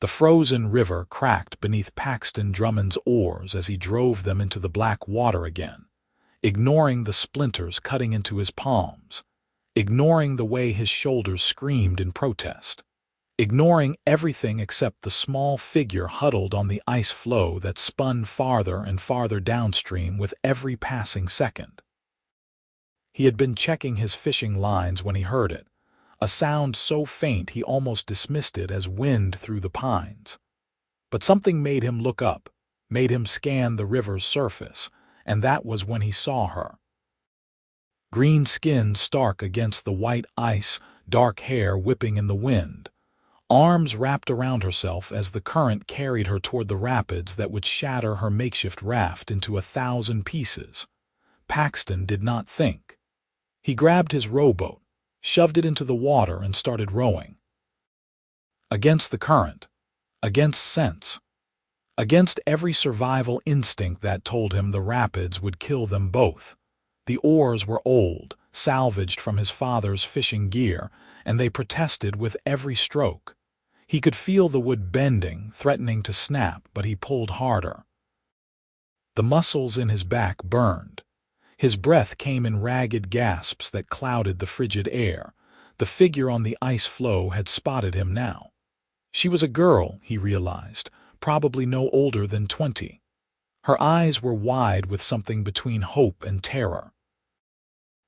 The frozen river cracked beneath Paxton Drummond's oars as he drove them into the black water again, ignoring the splinters cutting into his palms, ignoring the way his shoulders screamed in protest, ignoring everything except the small figure huddled on the ice floe that spun farther and farther downstream with every passing second. He had been checking his fishing lines when he heard it, a sound so faint he almost dismissed it as wind through the pines. But something made him look up, made him scan the river's surface, and that was when he saw her. Green skin stark against the white ice, dark hair whipping in the wind, arms wrapped around herself as the current carried her toward the rapids that would shatter her makeshift raft into 1,000 pieces. Paxton did not think. He grabbed his rowboat, shoved it into the water and started rowing. Against the current, against sense, against every survival instinct that told him the rapids would kill them both. The oars were old, salvaged from his father's fishing gear, and they protested with every stroke. He could feel the wood bending, threatening to snap, but he pulled harder. The muscles in his back burned. His breath came in ragged gasps that clouded the frigid air. The figure on the ice floe had spotted him now. She was a girl, he realized, probably no older than 20. Her eyes were wide with something between hope and terror.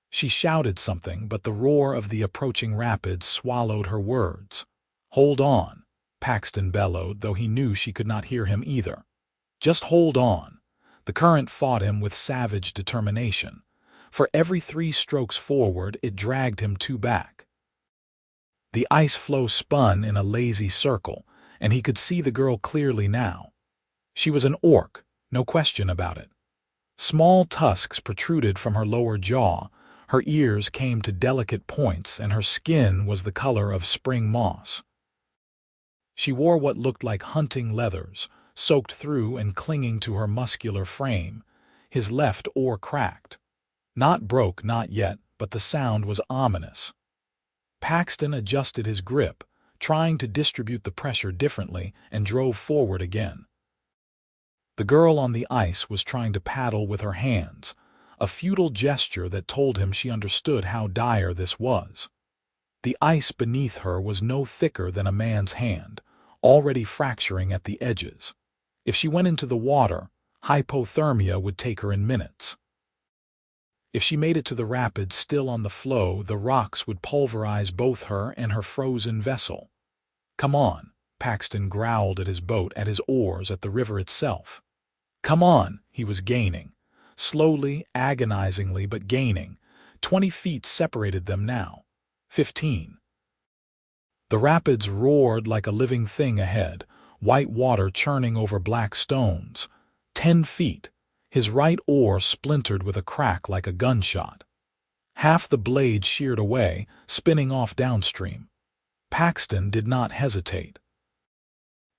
She shouted something, but the roar of the approaching rapids swallowed her words. "Hold on," Paxton bellowed, though he knew she could not hear him either. "Just hold on." The current fought him with savage determination. For every 3 strokes forward, it dragged him 2 back. The ice floe spun in a lazy circle, and he could see the girl clearly now. She was an orc, no question about it. Small tusks protruded from her lower jaw, her ears came to delicate points, and her skin was the color of spring moss. She wore what looked like hunting leathers, soaked through and clinging to her muscular frame. His left oar cracked. Not broke, not yet, but the sound was ominous. Paxton adjusted his grip, trying to distribute the pressure differently, and drove forward again. The girl on the ice was trying to paddle with her hands, a futile gesture that told him she understood how dire this was. The ice beneath her was no thicker than a man's hand, already fracturing at the edges. If she went into the water, hypothermia would take her in minutes. If she made it to the rapids still on the floe, the rocks would pulverize both her and her frozen vessel. "Come on," Paxton growled at his boat, at his oars, at the river itself. "Come on," he was gaining. Slowly, agonizingly, but gaining. 20 feet separated them now. 15. The rapids roared like a living thing ahead, white water churning over black stones. 10 feet. His right oar splintered with a crack like a gunshot. Half the blade sheared away, spinning off downstream. Paxton did not hesitate.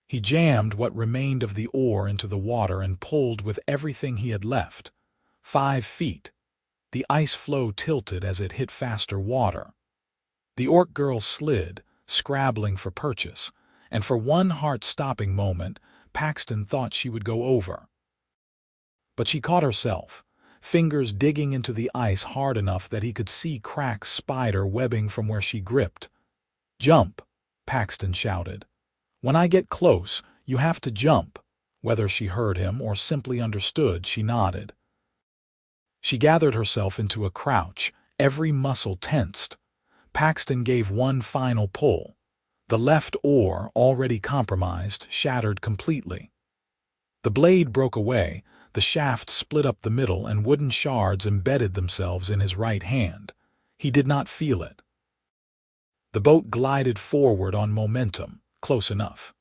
He jammed what remained of the oar into the water and pulled with everything he had left. 5 feet. The ice floe tilted as it hit faster water. The orc girl slid, scrabbling for purchase, and for one heart-stopping moment, Paxton thought she would go over. But she caught herself, fingers digging into the ice hard enough that he could see cracks spider webbing from where she gripped. "Jump," Paxton shouted. "When I get close, you have to jump." Whether she heard him or simply understood, she nodded. She gathered herself into a crouch, every muscle tensed. Paxton gave one final pull. The left oar, already compromised, shattered completely. The blade broke away, the shaft split up the middle, and wooden shards embedded themselves in his right hand. He did not feel it. The boat glided forward on momentum, close enough.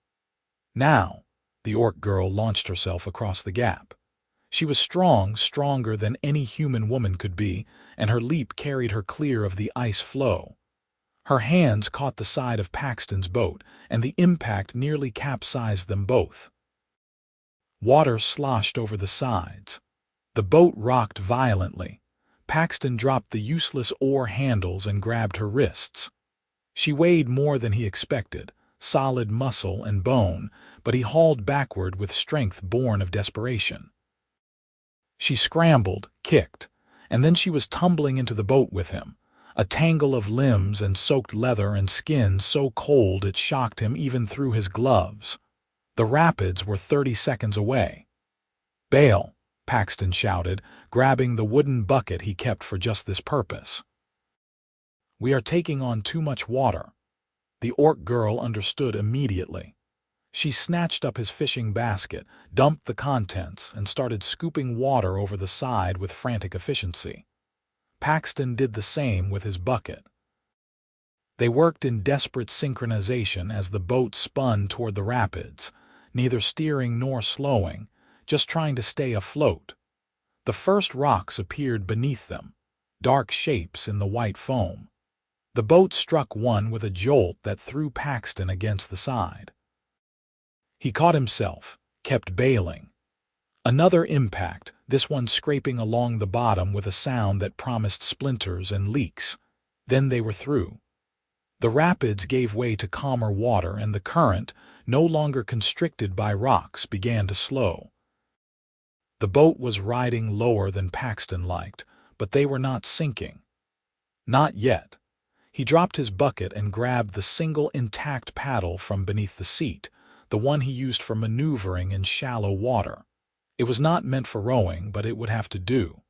Now, the orc girl launched herself across the gap. She was strong, stronger than any human woman could be, and her leap carried her clear of the ice floe. Her hands caught the side of Paxton's boat, and the impact nearly capsized them both. Water sloshed over the sides. The boat rocked violently. Paxton dropped the useless oar handles and grabbed her wrists. She weighed more than he expected, solid muscle and bone, but he hauled backward with strength born of desperation. She scrambled, kicked, and then she was tumbling into the boat with him, a tangle of limbs and soaked leather and skin so cold it shocked him even through his gloves. The rapids were 30 seconds away. "Bail!" Paxton shouted, grabbing the wooden bucket he kept for just this purpose. "We are taking on too much water." The orc girl understood immediately. She snatched up his fishing basket, dumped the contents, and started scooping water over the side with frantic efficiency. Paxton did the same with his bucket. They worked in desperate synchronization as the boat spun toward the rapids, neither steering nor slowing, just trying to stay afloat. The first rocks appeared beneath them, dark shapes in the white foam. The boat struck one with a jolt that threw Paxton against the side. He caught himself, kept bailing. Another impact, this one scraping along the bottom with a sound that promised splinters and leaks. Then they were through. The rapids gave way to calmer water, and the current, no longer constricted by rocks, began to slow. The boat was riding lower than Paxton liked, but they were not sinking. Not yet. He dropped his bucket and grabbed the single intact paddle from beneath the seat, the one he used for maneuvering in shallow water. It was not meant for rowing, but it would have to do.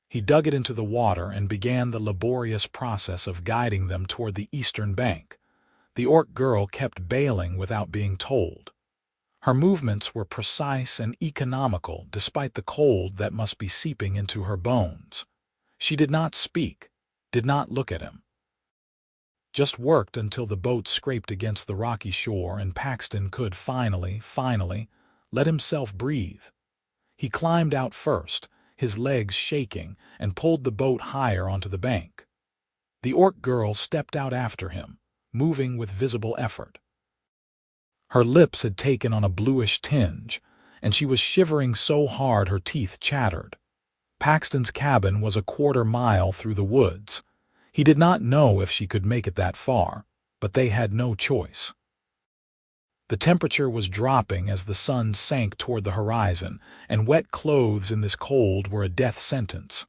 He dug it into the water and began the laborious process of guiding them toward the eastern bank. The orc girl kept bailing without being told. Her movements were precise and economical despite the cold that must be seeping into her bones. She did not speak, did not look at him. Just worked until the boat scraped against the rocky shore and Paxton could finally, let himself breathe. He climbed out first, his legs shaking, and pulled the boat higher onto the bank. The orc girl stepped out after him, moving with visible effort. Her lips had taken on a bluish tinge, and she was shivering so hard her teeth chattered. Paxton's cabin was a quarter-mile through the woods. He did not know if she could make it that far, but they had no choice. The temperature was dropping as the sun sank toward the horizon, and wet clothes in this cold were a death sentence.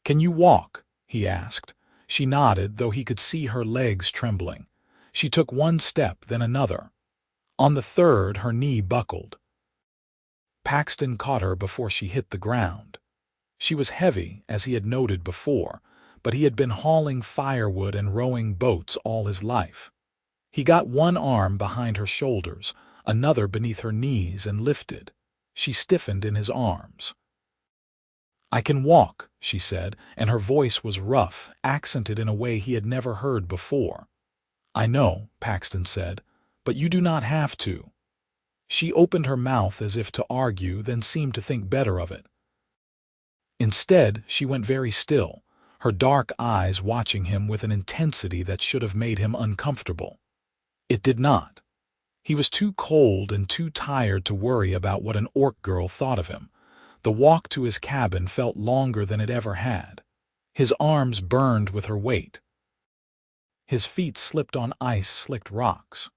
"Can you walk?" he asked. She nodded, though he could see her legs trembling. She took one step, then another. On the third, her knee buckled. Paxton caught her before she hit the ground. She was heavy, as he had noted before, but he had been hauling firewood and rowing boats all his life. He got one arm behind her shoulders, another beneath her knees, and lifted. She stiffened in his arms. "I can walk," she said, and her voice was rough, accented in a way he had never heard before. "I know," Paxton said, "but you do not have to." She opened her mouth as if to argue, then seemed to think better of it. Instead, she went very still, her dark eyes watching him with an intensity that should have made him uncomfortable. It did not. He was too cold and too tired to worry about what an orc girl thought of him. The walk to his cabin felt longer than it ever had. His arms burned with her weight. His feet slipped on ice-slicked rocks.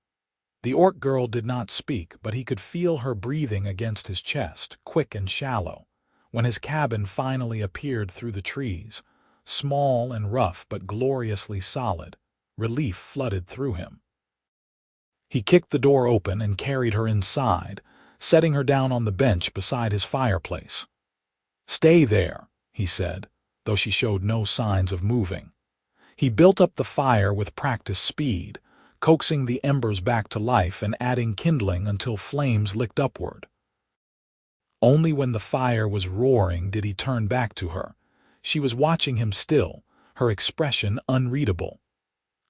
The orc girl did not speak, but he could feel her breathing against his chest, quick and shallow. When his cabin finally appeared through the trees, small and rough but gloriously solid, relief flooded through him. He kicked the door open and carried her inside, setting her down on the bench beside his fireplace. "Stay there," he said, though she showed no signs of moving. He built up the fire with practiced speed, coaxing the embers back to life and adding kindling until flames licked upward. Only when the fire was roaring did he turn back to her. She was watching him still, her expression unreadable.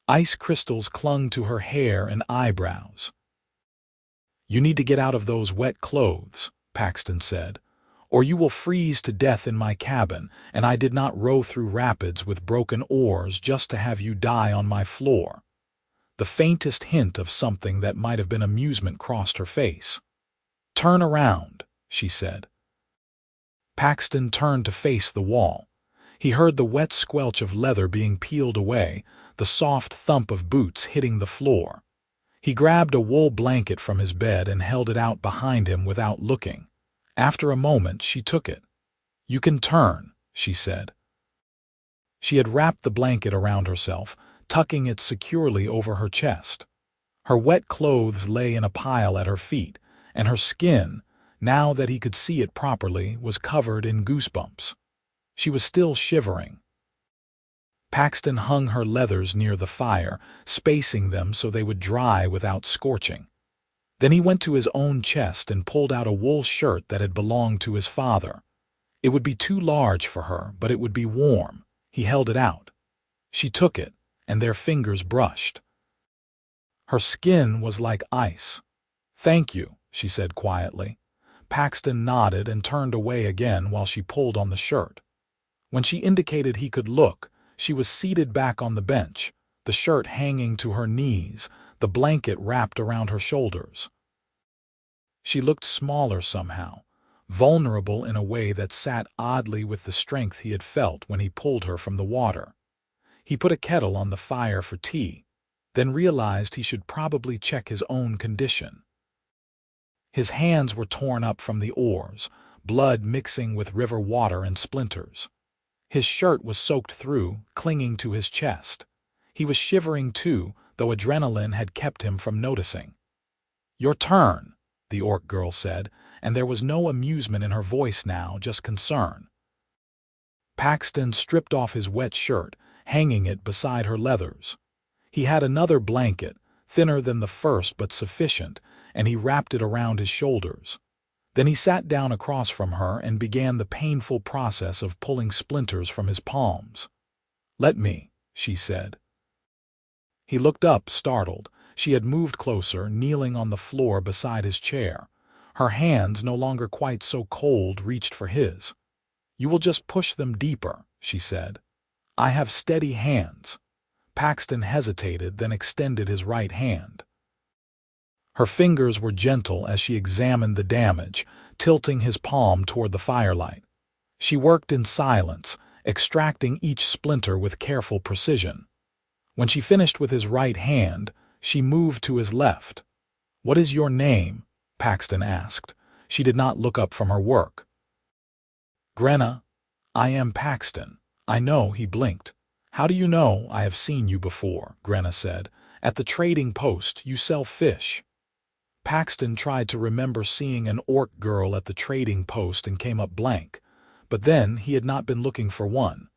Ice crystals clung to her hair and eyebrows. "You need to get out of those wet clothes," Paxton said, "or you will freeze to death in my cabin, and I did not row through rapids with broken oars just to have you die on my floor." The faintest hint of something that might have been amusement crossed her face. "Turn around," she said. Paxton turned to face the wall. He heard the wet squelch of leather being peeled away, the soft thump of boots hitting the floor. He grabbed a wool blanket from his bed and held it out behind him without looking. After a moment, she took it. "You can turn," she said. She had wrapped the blanket around herself, tucking it securely over her chest. Her wet clothes lay in a pile at her feet, and her skin, now that he could see it properly, was covered in goosebumps. She was still shivering. Paxton hung her leathers near the fire, spacing them so they would dry without scorching. Then he went to his own chest and pulled out a wool shirt that had belonged to his father. It would be too large for her, but it would be warm. He held it out. She took it, and their fingers brushed. Her skin was like ice. "Thank you," she said quietly. Paxton nodded and turned away again while she pulled on the shirt. When she indicated he could look, she was seated back on the bench, the shirt hanging to her knees, the blanket wrapped around her shoulders. She looked smaller somehow, vulnerable in a way that sat oddly with the strength he had felt when he pulled her from the water. He put a kettle on the fire for tea, then realized he should probably check his own condition. His hands were torn up from the oars, blood mixing with river water and splinters. His shirt was soaked through, clinging to his chest. He was shivering too, though adrenaline had kept him from noticing. "Your turn," the orc girl said, and there was no amusement in her voice now, just concern. Paxton stripped off his wet shirt, hanging it beside her leathers. He had another blanket, thinner than the first but sufficient, and he wrapped it around his shoulders. Then he sat down across from her and began the painful process of pulling splinters from his palms. "Let me," she said. He looked up, startled. She had moved closer, kneeling on the floor beside his chair. Her hands, no longer quite so cold, reached for his. "You will just push them deeper," she said. "I have steady hands." Paxton hesitated, then extended his right hand. Her fingers were gentle as she examined the damage, tilting his palm toward the firelight. She worked in silence, extracting each splinter with careful precision. When she finished with his right hand, she moved to his left. "What is your name?" Paxton asked. She did not look up from her work. "Grenna. I am Paxton." "I know," he blinked. "How do you know I have seen you before?" Grenna said. "At the trading post, you sell fish." Paxton tried to remember seeing an orc girl at the trading post and came up blank, but then he had not been looking for one.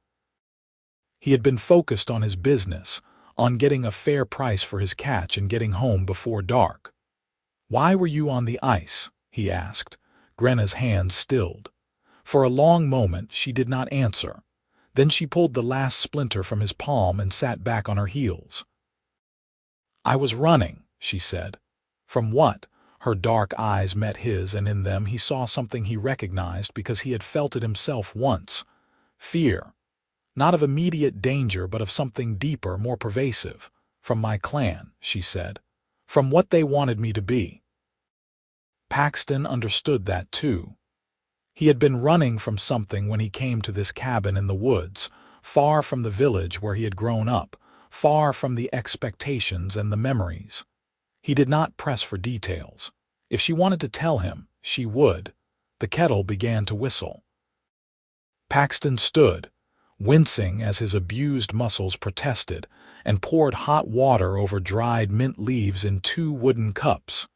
He had been focused on his business, on getting a fair price for his catch and getting home before dark. "Why were you on the ice?" he asked. Grenna's hands stilled. For a long moment she did not answer. Then she pulled the last splinter from his palm and sat back on her heels. "I was running," she said. "From what?" Her dark eyes met his, and in them he saw something he recognized because he had felt it himself once. Fear. Not of immediate danger, but of something deeper, more pervasive. "From my clan," she said. "From what they wanted me to be." Paxton understood that too. He had been running from something when he came to this cabin in the woods, far from the village where he had grown up, far from the expectations and the memories. He did not press for details. If she wanted to tell him, she would. The kettle began to whistle. Paxton stood, wincing as his abused muscles protested, and poured hot water over dried mint leaves in 2 wooden cups.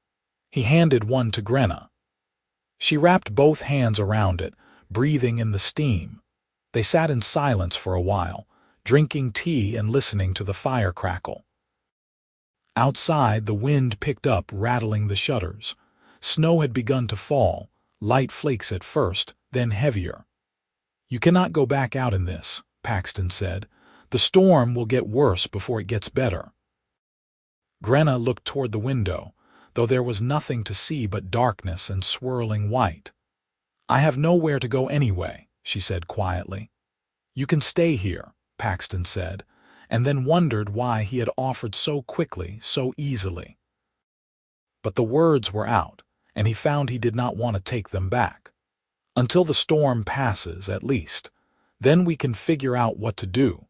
He handed one to Grenna. She wrapped both hands around it, breathing in the steam. They sat in silence for a while, drinking tea and listening to the fire crackle. Outside, the wind picked up, rattling the shutters. Snow had begun to fall, light flakes at first, then heavier. "You cannot go back out in this," Paxton said. "The storm will get worse before it gets better." Grenna looked toward the window, though there was nothing to see but darkness and swirling white. "I have nowhere to go anyway," she said quietly. "You can stay here," Paxton said, and then wondered why he had offered so quickly, so easily. But the words were out, and he found he did not want to take them back. "Until the storm passes, at least. Then we can figure out what to do."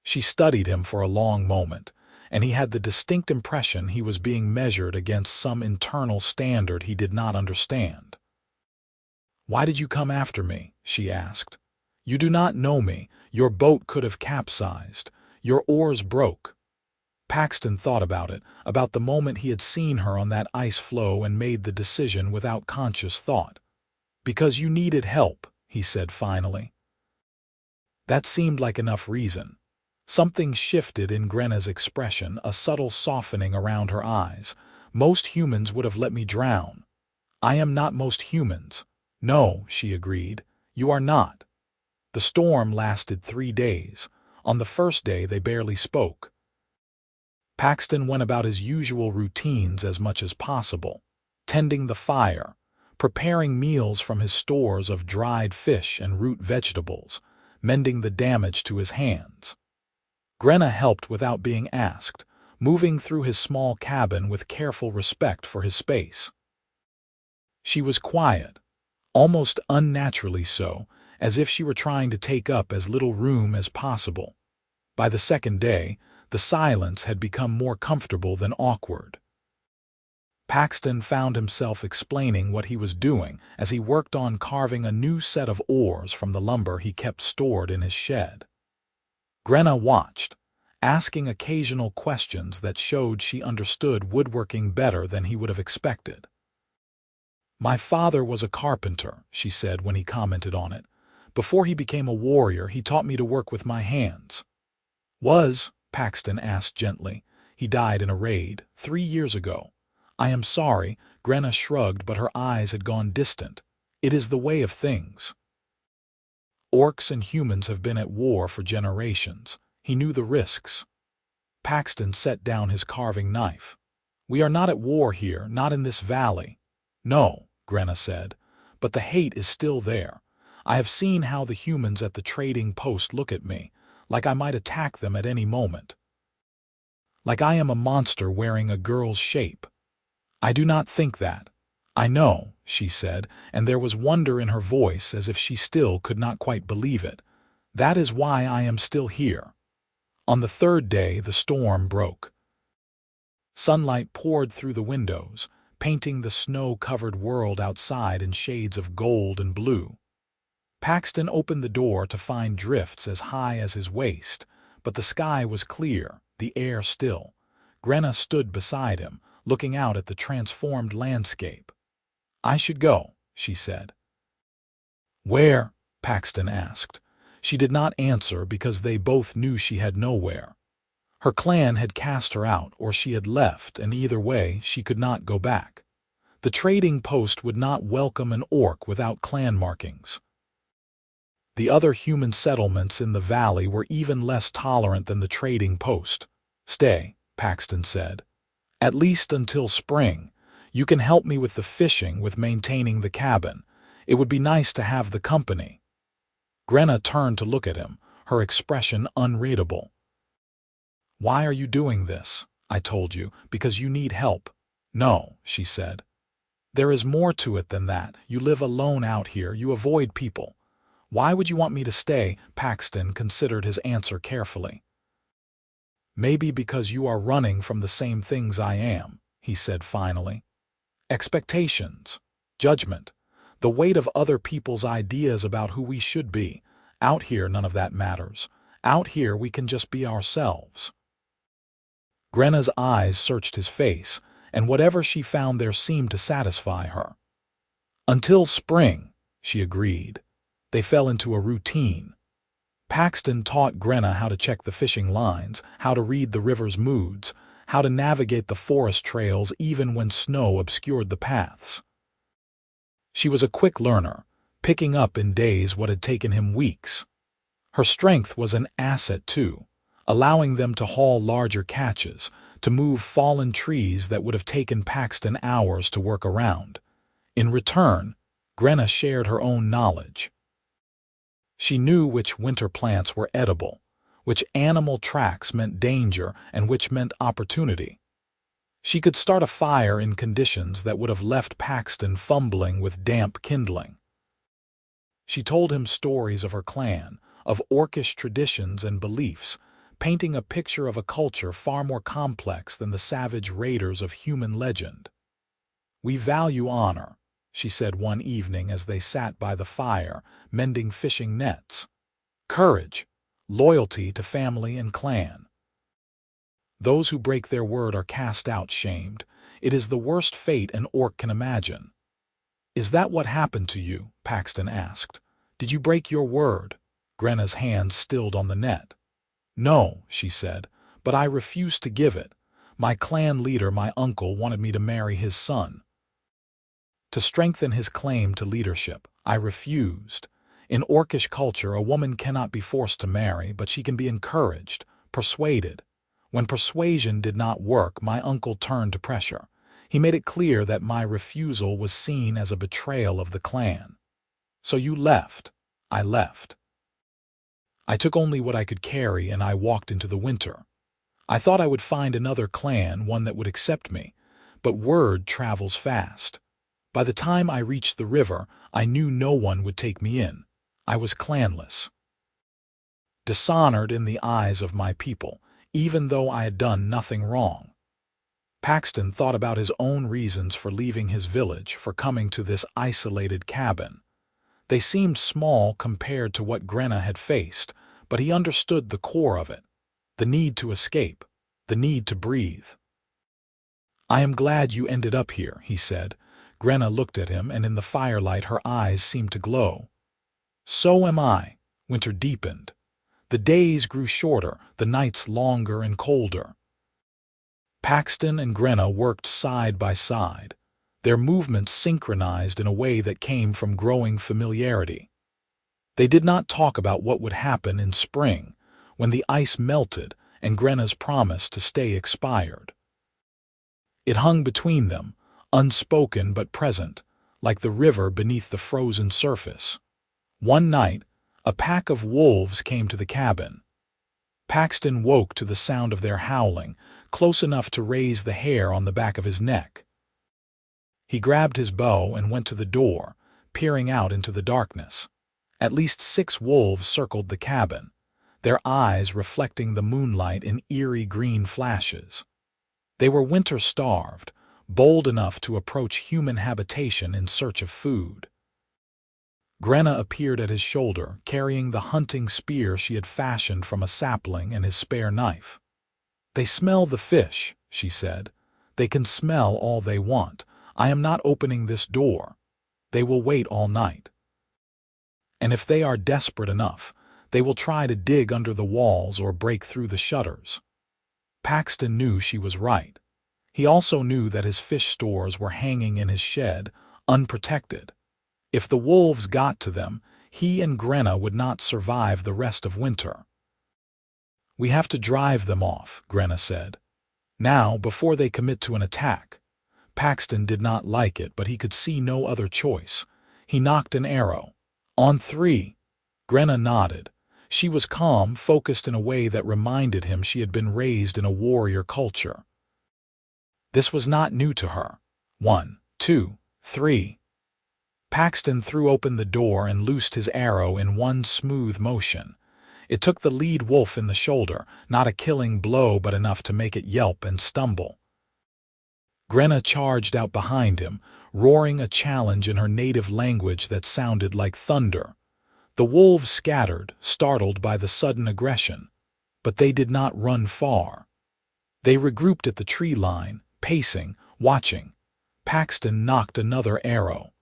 She studied him for a long moment, and he had the distinct impression he was being measured against some internal standard he did not understand. "Why did you come after me?" she asked. "You do not know me. Your boat could have capsized. Your oars broke." Paxton thought about it, about the moment he had seen her on that ice floe, and made the decision without conscious thought. "Because you needed help," he said finally. That seemed like enough reason. Something shifted in Grenna's expression, a subtle softening around her eyes. "Most humans would have let me drown." "I am not most humans." "No," she agreed. "You are not." The storm lasted 3 days. On the first day they barely spoke. Paxton went about his usual routines as much as possible, tending the fire, preparing meals from his stores of dried fish and root vegetables, mending the damage to his hands. Grenna helped without being asked, moving through his small cabin with careful respect for his space. She was quiet, almost unnaturally so, as if she were trying to take up as little room as possible. By the second day, the silence had become more comfortable than awkward. Paxton found himself explaining what he was doing as he worked on carving a new set of oars from the lumber he kept stored in his shed. Grenna watched, asking occasional questions that showed she understood woodworking better than he would have expected. "My father was a carpenter," she said when he commented on it. "Before he became a warrior, he taught me to work with my hands." "Was?" Paxton asked gently. "He died in a raid 3 years ago." "I am sorry," Grenna shrugged, but her eyes had gone distant. "It is the way of things." Orcs and humans have been at war for generations. He knew the risks. Paxton set down his carving knife. "We are not at war here, not in this valley." "No," Grenna said, "but the hate is still there. I have seen how the humans at the trading post look at me, like I might attack them at any moment. Like I am a monster wearing a girl's shape." "I do not think that." "I know," she said, and there was wonder in her voice as if she still could not quite believe it. "That is why I am still here." On the third day, the storm broke. Sunlight poured through the windows, painting the snow-covered world outside in shades of gold and blue. Paxton opened the door to find drifts as high as his waist, but the sky was clear, the air still. Grenna stood beside him, looking out at the transformed landscape. "I should go," she said. "Where?" Paxton asked. She did not answer because they both knew she had nowhere. Her clan had cast her out, or she had left, and either way she could not go back. The trading post would not welcome an orc without clan markings. The other human settlements in the valley were even less tolerant than the trading post. "Stay," Paxton said. "At least until spring. You can help me with the fishing, with maintaining the cabin. It would be nice to have the company." Grenna turned to look at him, her expression unreadable. "Why are you doing this?" "I told you, because you need help." "No," she said. "There is more to it than that. You live alone out here. You avoid people." "Why would you want me to stay?" Paxton considered his answer carefully. "Maybe because you are running from the same things I am," he said finally. "Expectations, judgment, the weight of other people's ideas about who we should be. Out here, none of that matters. Out here, we can just be ourselves." Grenna's eyes searched his face, and whatever she found there seemed to satisfy her. "Until spring," she agreed. They fell into a routine. Paxton taught Grenna how to check the fishing lines, how to read the river's moods, how to navigate the forest trails even when snow obscured the paths. She was a quick learner, picking up in days what had taken him weeks. Her strength was an asset too, allowing them to haul larger catches, to move fallen trees that would have taken Paxton hours to work around. In return, Grenna shared her own knowledge. She knew which winter plants were edible, which animal tracks meant danger, and which meant opportunity. She could start a fire in conditions that would have left Paxton fumbling with damp kindling. She told him stories of her clan, of orcish traditions and beliefs, painting a picture of a culture far more complex than the savage raiders of human legend. "We value honor," she said one evening as they sat by the fire, mending fishing nets. "Courage, loyalty to family and clan. Those who break their word are cast out shamed. It is the worst fate an orc can imagine." "Is that what happened to you?" Paxton asked. "Did you break your word?" Grenna's hand stilled on the net. "No," she said, "but I refused to give it. My clan leader, my uncle, wanted me to marry his son. To strengthen his claim to leadership, I refused. In orcish culture, a woman cannot be forced to marry, but she can be encouraged, persuaded. When persuasion did not work, my uncle turned to pressure. He made it clear that my refusal was seen as a betrayal of the clan. So you left. I left. I took only what I could carry, and I walked into the winter. I thought I would find another clan, one that would accept me, but word travels fast. By the time I reached the river, I knew no one would take me in. I was clanless, dishonored in the eyes of my people, even though I had done nothing wrong." Paxton thought about his own reasons for leaving his village, for coming to this isolated cabin. They seemed small compared to what Grenna had faced, but he understood the core of it, the need to escape, the need to breathe. "I am glad you ended up here," he said. Grenna looked at him, and in the firelight her eyes seemed to glow. "So am I." Winter deepened. The days grew shorter, the nights longer and colder. Paxton and Grenna worked side by side, their movements synchronized in a way that came from growing familiarity. They did not talk about what would happen in spring, when the ice melted and Grenna's promise to stay expired. It hung between them, unspoken but present, like the river beneath the frozen surface. One night, a pack of wolves came to the cabin. Paxton woke to the sound of their howling, close enough to raise the hair on the back of his neck. He grabbed his bow and went to the door, peering out into the darkness. At least 6 wolves circled the cabin, their eyes reflecting the moonlight in eerie green flashes. They were winter-starved, bold enough to approach human habitation in search of food. Grenna appeared at his shoulder, carrying the hunting spear she had fashioned from a sapling and his spare knife. "They smell the fish," she said. "They can smell all they want. I am not opening this door. They will wait all night. And if they are desperate enough, they will try to dig under the walls or break through the shutters." Paxton knew she was right. He also knew that his fish stores were hanging in his shed, unprotected. If the wolves got to them, he and Grenna would not survive the rest of winter. "We have to drive them off," Grenna said. "Now, before they commit to an attack." Paxton did not like it, but he could see no other choice. He knocked an arrow. "On 3. Grenna nodded. She was calm, focused in a way that reminded him she had been raised in a warrior culture. This was not new to her. 1, 2, 3. Paxton threw open the door and loosed his arrow in one smooth motion. It took the lead wolf in the shoulder, not a killing blow but enough to make it yelp and stumble. Grenna charged out behind him, roaring a challenge in her native language that sounded like thunder. The wolves scattered, startled by the sudden aggression, but they did not run far. They regrouped at the tree line, pacing, watching. Paxton knocked another arrow.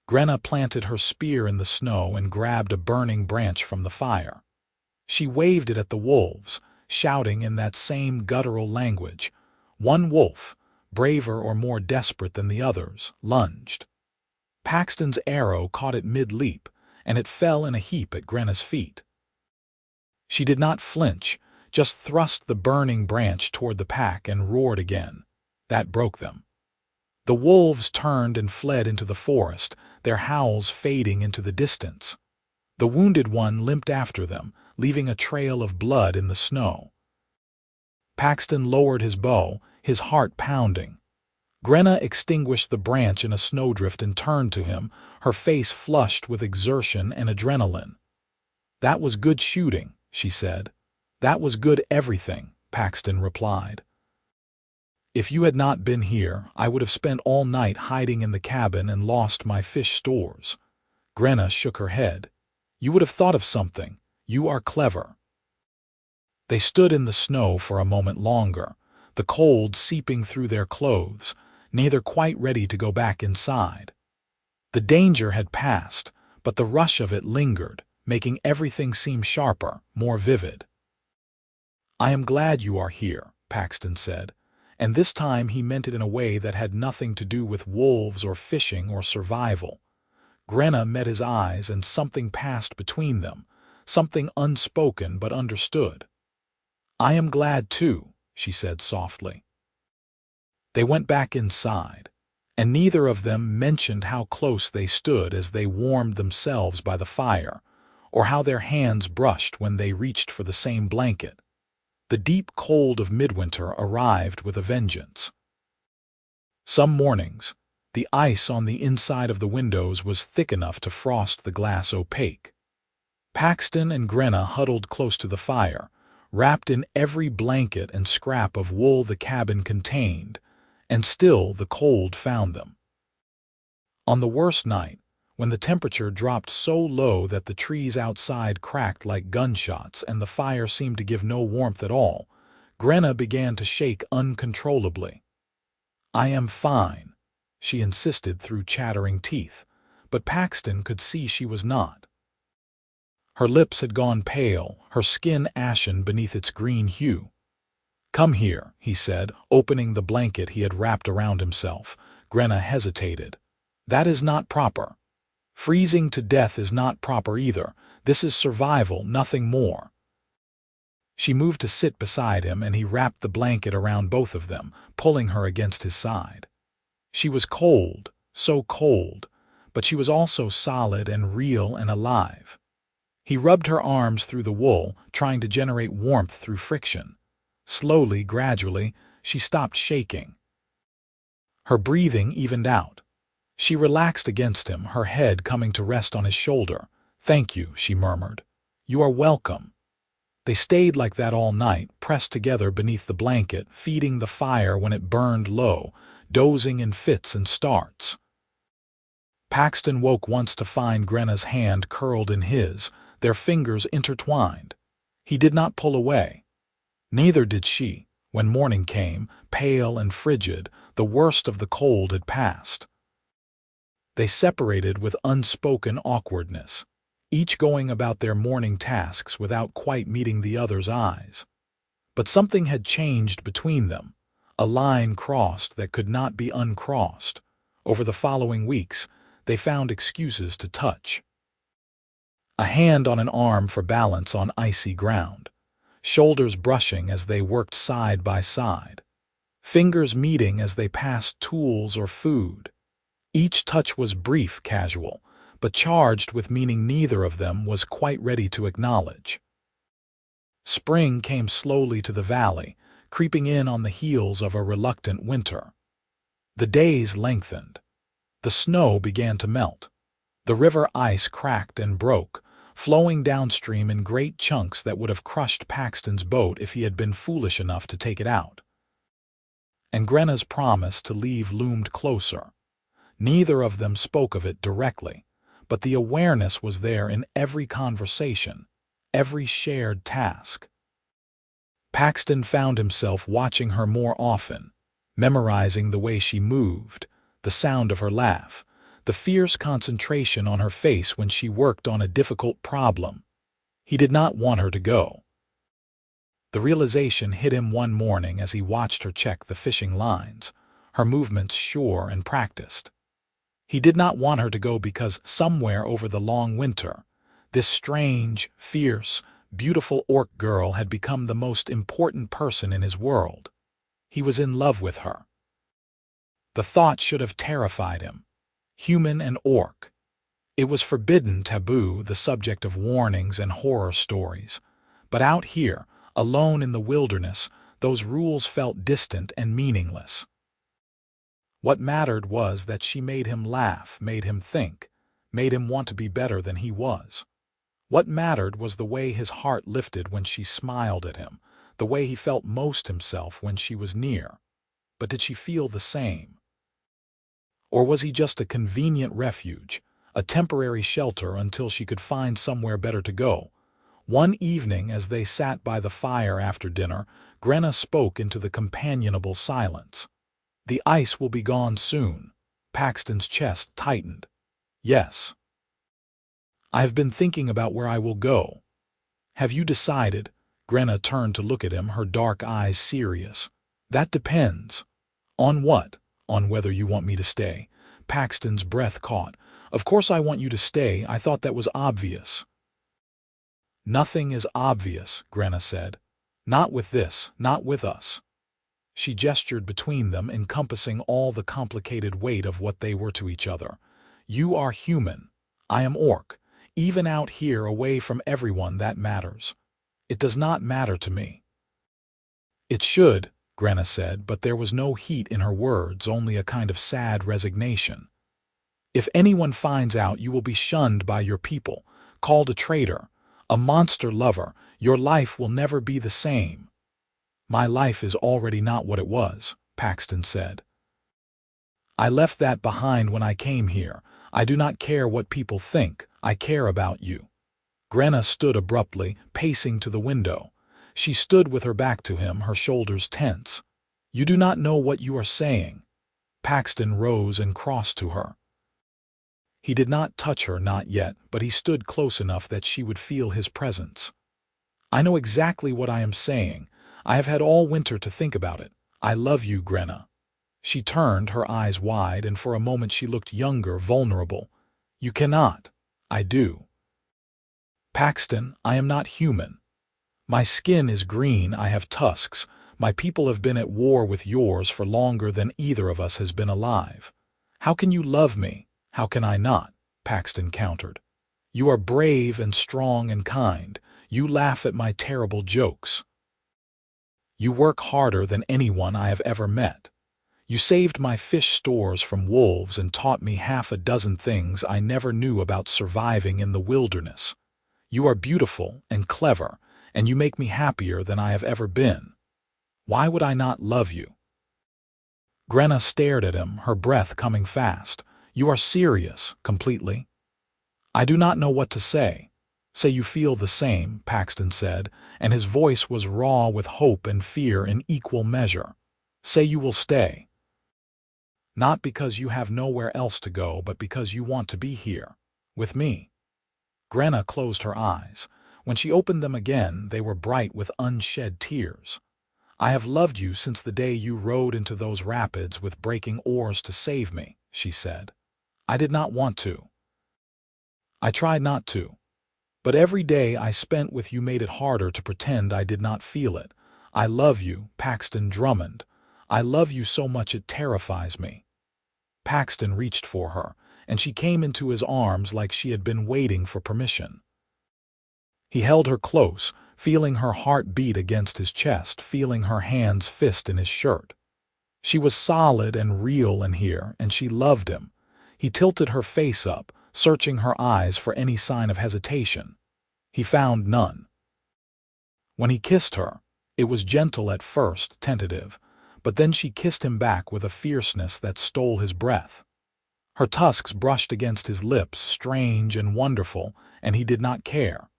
Grenna planted her spear in the snow and grabbed a burning branch from the fire. She waved it at the wolves, shouting in that same guttural language. One wolf, braver or more desperate than the others, lunged. Paxton's arrow caught it mid-leap, and it fell in a heap at Grenna's feet. She did not flinch, just thrust the burning branch toward the pack and roared again. That broke them. The wolves turned and fled into the forest, their howls fading into the distance. The wounded one limped after them, leaving a trail of blood in the snow. Paxton lowered his bow, his heart pounding. Grenna extinguished the branch in a snowdrift and turned to him, her face flushed with exertion and adrenaline. "That was good shooting," she said. "That was good everything," Paxton replied. "If you had not been here, I would have spent all night hiding in the cabin and lost my fish stores." Grenna shook her head. "You would have thought of something. You are clever." They stood in the snow for a moment longer, the cold seeping through their clothes, neither quite ready to go back inside. The danger had passed, but the rush of it lingered, making everything seem sharper, more vivid. "I am glad you are here," Paxton said, and this time he meant it in a way that had nothing to do with wolves or fishing or survival. Grenna met his eyes and something passed between them, something unspoken but understood. "I am glad too," she said softly. They went back inside, and neither of them mentioned how close they stood as they warmed themselves by the fire, or how their hands brushed when they reached for the same blanket. The deep cold of midwinter arrived with a vengeance. Some mornings, the ice on the inside of the windows was thick enough to frost the glass opaque. Paxton and Grenna huddled close to the fire, wrapped in every blanket and scrap of wool the cabin contained, and still the cold found them. On the worst night, when the temperature dropped so low that the trees outside cracked like gunshots and the fire seemed to give no warmth at all, Grenna began to shake uncontrollably. "I am fine," she insisted through chattering teeth, but Paxton could see she was not. Her lips had gone pale, her skin ashen beneath its green hue. "Come here," he said, opening the blanket he had wrapped around himself. Grenna hesitated. "That is not proper. Freezing to death is not proper either. This is survival, nothing more." She moved to sit beside him, and he wrapped the blanket around both of them, pulling her against his side. She was cold, so cold, but she was also solid and real and alive. He rubbed her arms through the wool, trying to generate warmth through friction. Slowly, gradually, she stopped shaking. Her breathing evened out. She relaxed against him, her head coming to rest on his shoulder. "Thank you," she murmured. "You are welcome." They stayed like that all night, pressed together beneath the blanket, feeding the fire when it burned low, dozing in fits and starts. Paxton woke once to find Grenna's hand curled in his, their fingers intertwined. He did not pull away. Neither did she. When morning came, pale and frigid, the worst of the cold had passed. They separated with unspoken awkwardness, each going about their morning tasks without quite meeting the other's eyes. But something had changed between them, a line crossed that could not be uncrossed. Over the following weeks, they found excuses to touch. A hand on an arm for balance on icy ground, shoulders brushing as they worked side by side, fingers meeting as they passed tools or food. Each touch was brief, casual, but charged with meaning neither of them was quite ready to acknowledge. Spring came slowly to the valley, creeping in on the heels of a reluctant winter. The days lengthened. The snow began to melt. The river ice cracked and broke, flowing downstream in great chunks that would have crushed Paxton's boat if he had been foolish enough to take it out. And Grenna's promise to leave loomed closer. Neither of them spoke of it directly, but the awareness was there in every conversation, every shared task. Paxton found himself watching her more often, memorizing the way she moved, the sound of her laugh, the fierce concentration on her face when she worked on a difficult problem. He did not want her to go. The realization hit him one morning as he watched her check the fishing lines, her movements sure and practiced. He did not want her to go because somewhere over the long winter, this strange, fierce, beautiful orc girl had become the most important person in his world. He was in love with her. The thought should have terrified him. Human and orc. It was forbidden, taboo, the subject of warnings and horror stories. But out here, alone in the wilderness, those rules felt distant and meaningless. What mattered was that she made him laugh, made him think, made him want to be better than he was. What mattered was the way his heart lifted when she smiled at him, the way he felt most himself when she was near. But did she feel the same? Or was he just a convenient refuge, a temporary shelter until she could find somewhere better to go? One evening, as they sat by the fire after dinner, Grenna spoke into the companionable silence. "The ice will be gone soon." Paxton's chest tightened. "Yes. I have been thinking about where I will go." "Have you decided?" Grenna turned to look at him, her dark eyes serious. "That depends." "On what?" "On whether you want me to stay." Paxton's breath caught. "Of course I want you to stay. I thought that was obvious." "Nothing is obvious," Grenna said. "Not with this, not with us." She gestured between them, encompassing all the complicated weight of what they were to each other. "You are human. I am orc. Even out here, away from everyone, that matters. It does not matter to me." "It should," Grenna said, but there was no heat in her words, only a kind of sad resignation. "If anyone finds out, you will be shunned by your people, called a traitor, a monster lover. Your life will never be the same." "My life is already not what it was," Paxton said. "I left that behind when I came here. I do not care what people think. I care about you." Grenna stood abruptly, pacing to the window. She stood with her back to him, her shoulders tense. "You do not know what you are saying." Paxton rose and crossed to her. He did not touch her, not yet, but he stood close enough that she would feel his presence. "I know exactly what I am saying. I have had all winter to think about it. I love you, Grenna." She turned, her eyes wide, and for a moment she looked younger, vulnerable. "You cannot." "I do." "Paxton, I am not human. My skin is green, I have tusks. My people have been at war with yours for longer than either of us has been alive. How can you love me? How can I not?" Paxton countered. "You are brave and strong and kind. You laugh at my terrible jokes. You work harder than anyone I have ever met. You saved my fish stores from wolves and taught me half a dozen things I never knew about surviving in the wilderness. You are beautiful and clever, and you make me happier than I have ever been. Why would I not love you?" Grenna stared at him, her breath coming fast. "You are serious, completely?" "I do not know what to say." "Say you feel the same," Paxton said, and his voice was raw with hope and fear in equal measure. "Say you will stay. Not because you have nowhere else to go, but because you want to be here, with me." Grenna closed her eyes. When she opened them again, they were bright with unshed tears. "I have loved you since the day you rode into those rapids with breaking oars to save me," she said. "I did not want to. I tried not to. But every day I spent with you made it harder to pretend I did not feel it. I love you, Paxton Drummond. I love you so much it terrifies me." Paxton reached for her, and she came into his arms like she had been waiting for permission. He held her close, feeling her heart beat against his chest, feeling her hands fist in his shirt. She was solid and real in here, and she loved him. He tilted her face up, searching her eyes for any sign of hesitation. He found none. When he kissed her, it was gentle at first, tentative, but then she kissed him back with a fierceness that stole his breath. Her tusks brushed against his lips, strange and wonderful, and he did not care.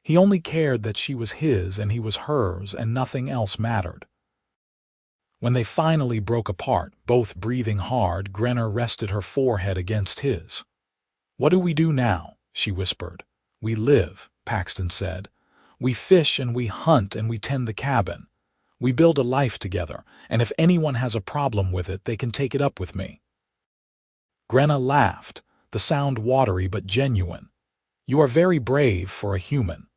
He only cared that she was his and he was hers, and nothing else mattered. When they finally broke apart, both breathing hard, Grenna rested her forehead against his. "What do we do now?" she whispered. "We live," Paxton said. "We fish and we hunt and we tend the cabin. We build a life together, and if anyone has a problem with it, they can take it up with me." Grenna laughed, the sound watery but genuine. "You are very brave for a human."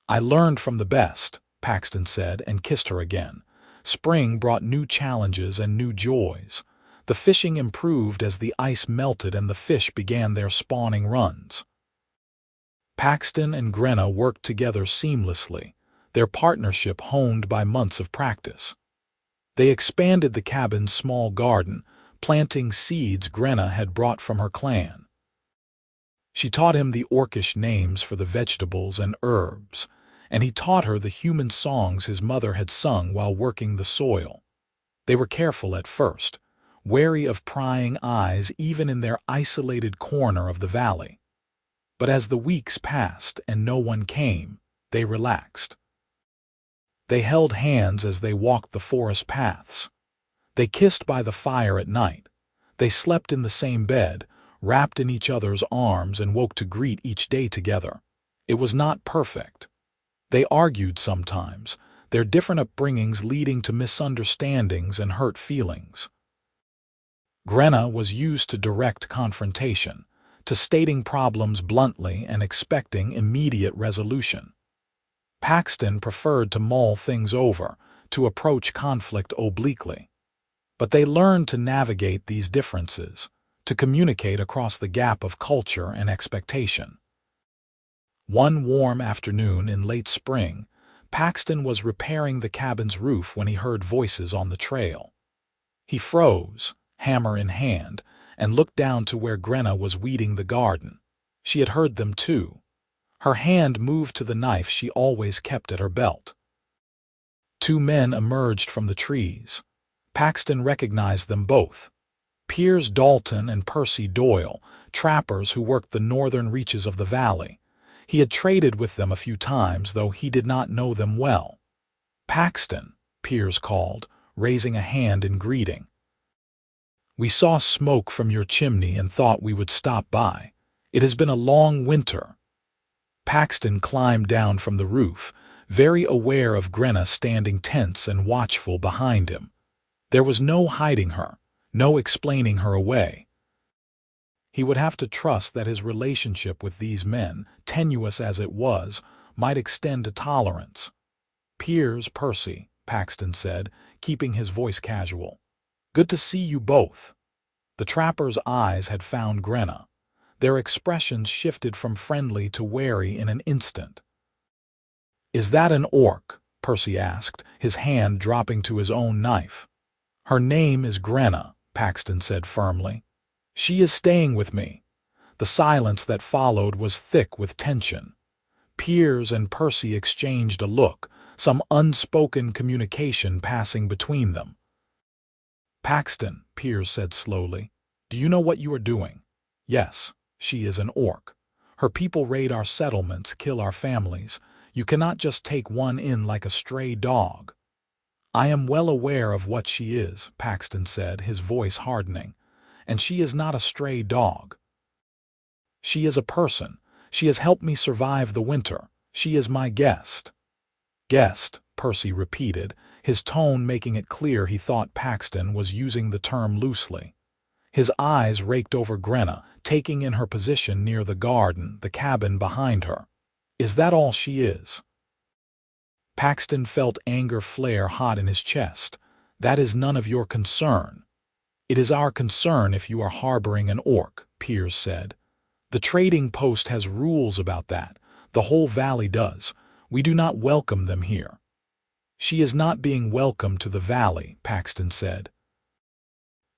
"I learned from the best," Paxton said, and kissed her again. Spring brought new challenges and new joys. The fishing improved as the ice melted and the fish began their spawning runs. Paxton and Grenna worked together seamlessly, their partnership honed by months of practice. They expanded the cabin's small garden, planting seeds Grenna had brought from her clan. She taught him the orcish names for the vegetables and herbs, and he taught her the human songs his mother had sung while working the soil. They were careful at first, wary of prying eyes even in their isolated corner of the valley. But as the weeks passed and no one came, they relaxed. They held hands as they walked the forest paths. They kissed by the fire at night. They slept in the same bed, wrapped in each other's arms, and woke to greet each day together. It was not perfect. They argued sometimes, their different upbringings leading to misunderstandings and hurt feelings. Grenna was used to direct confrontation, to stating problems bluntly and expecting immediate resolution. Paxton preferred to mull things over, to approach conflict obliquely. But they learned to navigate these differences, to communicate across the gap of culture and expectation. One warm afternoon in late spring, Paxton was repairing the cabin's roof when he heard voices on the trail. He froze, hammer in hand, and looked down to where Grenna was weeding the garden. She had heard them too. Her hand moved to the knife she always kept at her belt. Two men emerged from the trees. Paxton recognized them both. Piers Dalton and Percy Doyle, trappers who worked the northern reaches of the valley. He had traded with them a few times, though he did not know them well. "Paxton," Piers called, raising a hand in greeting. "We saw smoke from your chimney and thought we would stop by. It has been a long winter." Paxton climbed down from the roof, very aware of Grenna standing tense and watchful behind him. There was no hiding her, no explaining her away. He would have to trust that his relationship with these men, tenuous as it was, might extend to tolerance. "Piers, Percy," Paxton said, keeping his voice casual. "Good to see you both." The trapper's eyes had found Grenna. Their expressions shifted from friendly to wary in an instant. "Is that an orc?" Percy asked, his hand dropping to his own knife. "Her name is Grenna," Paxton said firmly. "She is staying with me." The silence that followed was thick with tension. Piers and Percy exchanged a look, some unspoken communication passing between them. "Paxton," Piers said slowly, "do you know what you are doing?" "Yes, she is an orc. Her people raid our settlements, kill our families. You cannot just take one in like a stray dog." "I am well aware of what she is," Paxton said, his voice hardening. "And she is not a stray dog. She is a person. She has helped me survive the winter. She is my guest." "Guest," Percy repeated, his tone making it clear he thought Paxton was using the term loosely. His eyes raked over Grenna, taking in her position near the garden, the cabin behind her. "Is that all she is?" Paxton felt anger flare hot in his chest. "That is none of your concern." "It is our concern if you are harboring an orc," Piers said. "The trading post has rules about that. The whole valley does. We do not welcome them here." "She is not being welcomed to the valley," Paxton said.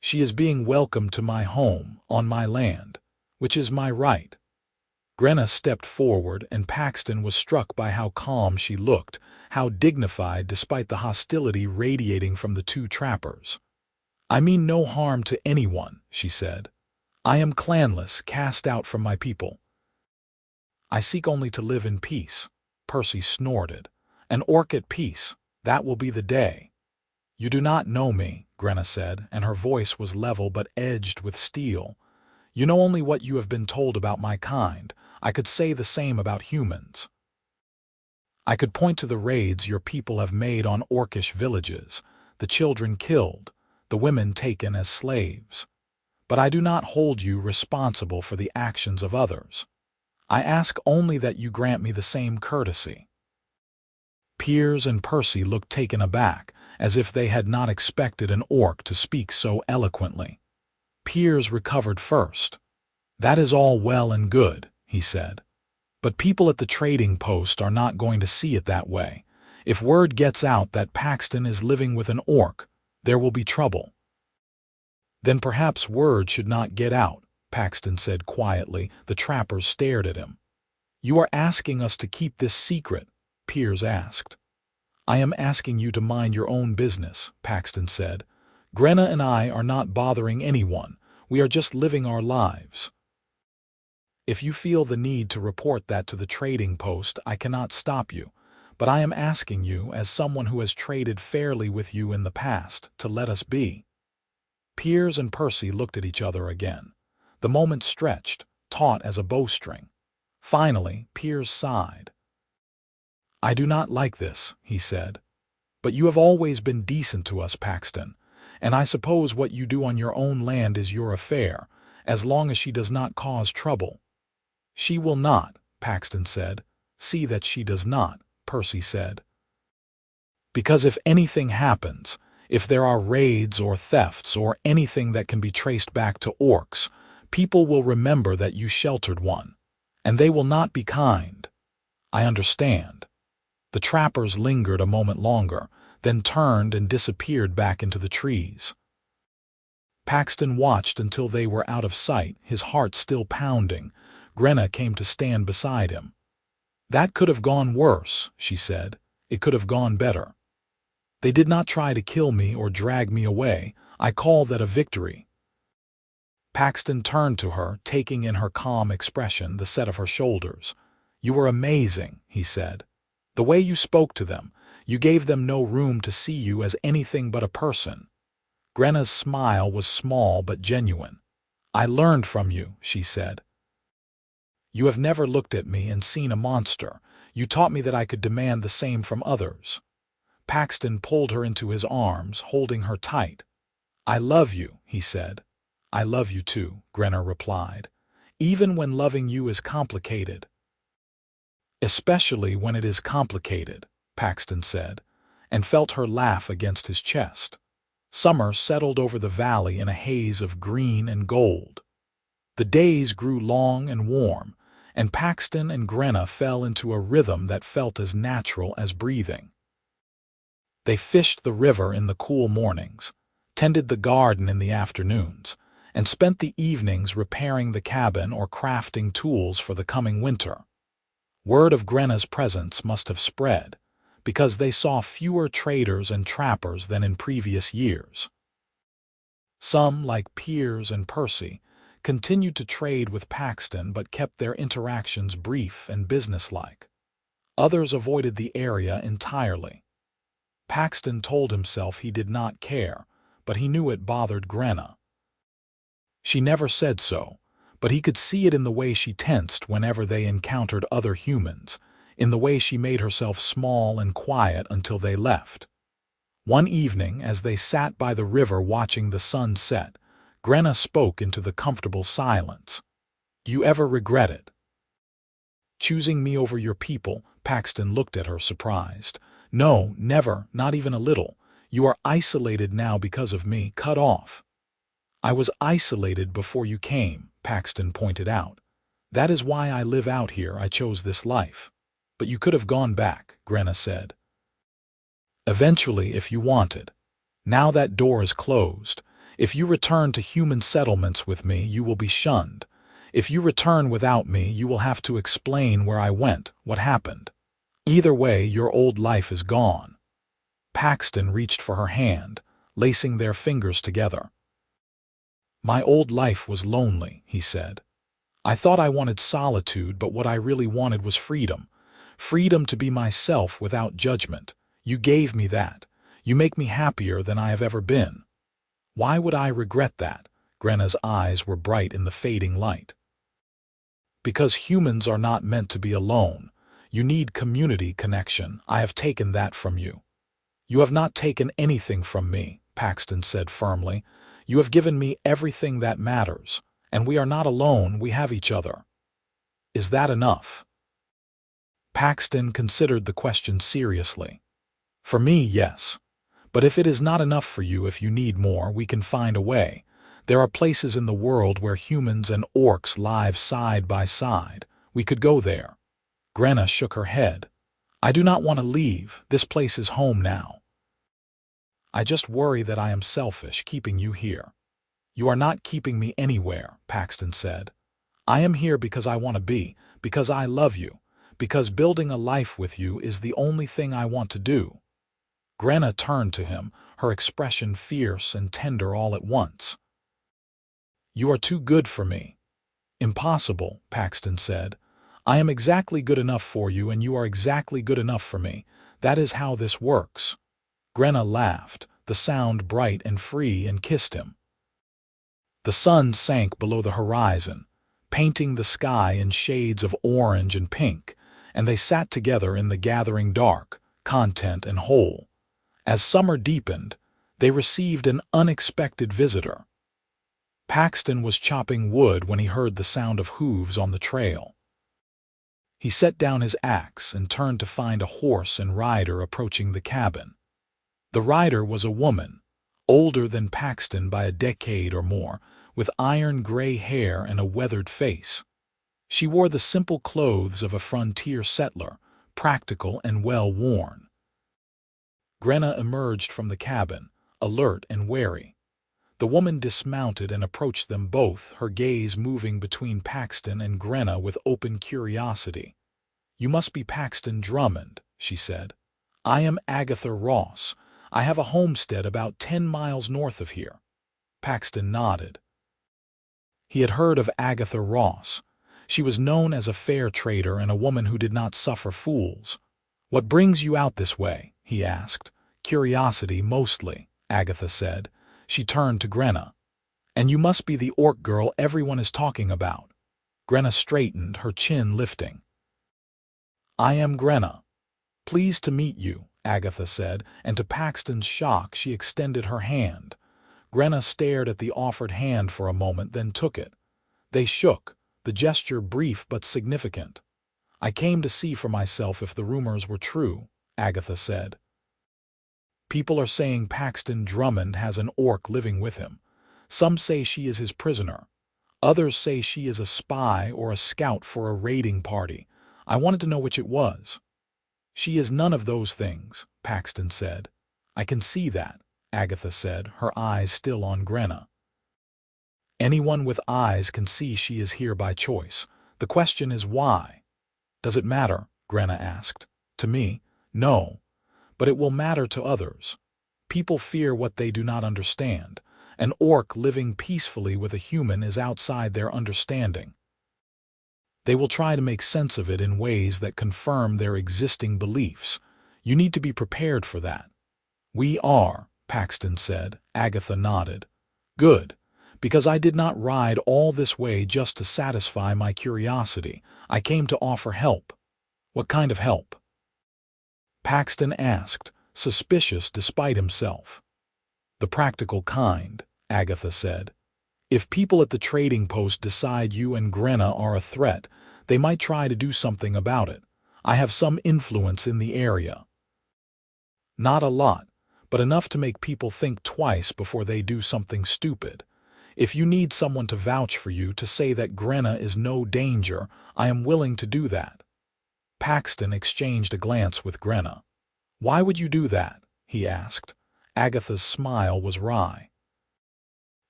"She is being welcomed to my home, on my land, which is my right." Grenna stepped forward, and Paxton was struck by how calm she looked, how dignified despite the hostility radiating from the two trappers. "I mean no harm to anyone," she said. "I am clanless, cast out from my people. I seek only to live in peace." Percy snorted. "An orc at peace, that will be the day." "You do not know me," Grenna said, and her voice was level but edged with steel. "You know only what you have been told about my kind. I could say the same about humans. I could point to the raids your people have made on orcish villages, the children killed, the women taken as slaves. But I do not hold you responsible for the actions of others. I ask only that you grant me the same courtesy." Piers and Percy looked taken aback, as if they had not expected an orc to speak so eloquently. Piers recovered first. "That is all well and good," he said. "But people at the trading post are not going to see it that way. If word gets out that Paxton is living with an orc, there will be trouble." "Then perhaps word should not get out," Paxton said quietly. The trappers stared at him. "You are asking us to keep this secret?" Piers asked. "I am asking you to mind your own business," Paxton said. "Grenna and I are not bothering anyone. We are just living our lives. If you feel the need to report that to the trading post, I cannot stop you, but I am asking you, as someone who has traded fairly with you in the past, to let us be." Piers and Percy looked at each other again. The moment stretched, taut as a bowstring. Finally, Piers sighed. "I do not like this," he said. "But you have always been decent to us, Paxton, and I suppose what you do on your own land is your affair, as long as she does not cause trouble." "She will not," Paxton said. "See that she does not," Percy said. "Because if anything happens, if there are raids or thefts or anything that can be traced back to orcs, people will remember that you sheltered one, and they will not be kind." "I understand." The trappers lingered a moment longer, then turned and disappeared back into the trees. Paxton watched until they were out of sight, his heart still pounding. Grenna came to stand beside him. "That could have gone worse," she said. "It could have gone better. They did not try to kill me or drag me away. I call that a victory." Paxton turned to her, taking in her calm expression the set of her shoulders. "You were amazing," he said. "The way you spoke to them, you gave them no room to see you as anything but a person." Grenna's smile was small but genuine. "I learned from you," she said. "You have never looked at me and seen a monster. You taught me that I could demand the same from others." Paxton pulled her into his arms, holding her tight. "I love you," he said. "I love you too," Grenna replied. "Even when loving you is complicated." "Especially when it is complicated," Paxton said, and felt her laugh against his chest. Summer settled over the valley in a haze of green and gold. The days grew long and warm, and Paxton and Grenna fell into a rhythm that felt as natural as breathing. They fished the river in the cool mornings, tended the garden in the afternoons, and spent the evenings repairing the cabin or crafting tools for the coming winter. Word of Grenna's presence must have spread, because they saw fewer traders and trappers than in previous years. Some, like Piers and Percy, continued to trade with Paxton but kept their interactions brief and businesslike. Others avoided the area entirely. Paxton told himself he did not care, but he knew it bothered Grenna. She never said so, but he could see it in the way she tensed whenever they encountered other humans, in the way she made herself small and quiet until they left. One evening, as they sat by the river watching the sun set, Grenna spoke into the comfortable silence. "You ever regret it?" "Choosing me over your people?" Paxton looked at her, surprised. "No, never, not even a little. You are isolated now because of me, cut off." "I was isolated before you came," Paxton pointed out. "That is why I live out here. I chose this life." "But you could have gone back," Grenna said. "Eventually, if you wanted. Now that door is closed. If you return to human settlements with me, you will be shunned. If you return without me, you will have to explain where I went, what happened. Either way, your old life is gone." Paxton reached for her hand, lacing their fingers together. "My old life was lonely," he said. "I thought I wanted solitude, but what I really wanted was freedom. Freedom to be myself without judgment. You gave me that. You make me happier than I have ever been." "Why would I regret that?" Grenna's eyes were bright in the fading light. "Because humans are not meant to be alone. You need community connection. I have taken that from you." "You have not taken anything from me," Paxton said firmly. "You have given me everything that matters, and we are not alone, we have each other." "Is that enough?" Paxton considered the question seriously. "For me, yes. But if it is not enough for you, if you need more, we can find a way. There are places in the world where humans and orcs live side by side. We could go there." Grenna shook her head. "I do not want to leave. This place is home now. I just worry that I am selfish, keeping you here." You are not keeping me anywhere, Paxton said. I am here because I want to be, because I love you, because building a life with you is the only thing I want to do. Grenna turned to him, her expression fierce and tender all at once. You are too good for me. Impossible, Paxton said. I am exactly good enough for you and you are exactly good enough for me. That is how this works. Grenna laughed, the sound bright and free, and kissed him. The sun sank below the horizon, painting the sky in shades of orange and pink, and they sat together in the gathering dark, content and whole. As summer deepened, they received an unexpected visitor. Paxton was chopping wood when he heard the sound of hooves on the trail. He set down his axe and turned to find a horse and rider approaching the cabin. The rider was a woman, older than Paxton by a decade or more, with iron-gray hair and a weathered face. She wore the simple clothes of a frontier settler, practical and well-worn. Grenna emerged from the cabin, alert and wary. The woman dismounted and approached them both, her gaze moving between Paxton and Grenna with open curiosity. You must be Paxton Drummond, she said. I am Agatha Ross. I have a homestead about 10 miles north of here. Paxton nodded. He had heard of Agatha Ross. She was known as a fair trader and a woman who did not suffer fools. What brings you out this way? He asked. Curiosity mostly, Agatha said. She turned to Grenna. And you must be the orc girl everyone is talking about. Grenna straightened, her chin lifting. I am Grenna. Pleased to meet you, Agatha said, and to Paxton's shock she extended her hand. Grenna stared at the offered hand for a moment, then took it. They shook, the gesture brief but significant. I came to see for myself if the rumors were true, Agatha said. People are saying Paxton Drummond has an orc living with him. Some say she is his prisoner. Others say she is a spy or a scout for a raiding party. I wanted to know which it was. She is none of those things, Paxton said. I can see that, Agatha said, her eyes still on Grenna. Anyone with eyes can see she is here by choice. The question is why? Does it matter? Grenna asked. To me, no. But it will matter to others. People fear what they do not understand. An orc living peacefully with a human is outside their understanding. They will try to make sense of it in ways that confirm their existing beliefs. You need to be prepared for that. We are, Paxton said. Agatha nodded. Good, because I did not ride all this way just to satisfy my curiosity. I came to offer help. What kind of help? Paxton asked, suspicious despite himself. The practical kind, Agatha said. If people at the trading post decide you and Grenna are a threat, they might try to do something about it. I have some influence in the area. Not a lot, but enough to make people think twice before they do something stupid. If you need someone to vouch for you to say that Grenna is no danger, I am willing to do that. Paxton exchanged a glance with Grenna. Why would you do that? He asked. Agatha's smile was wry.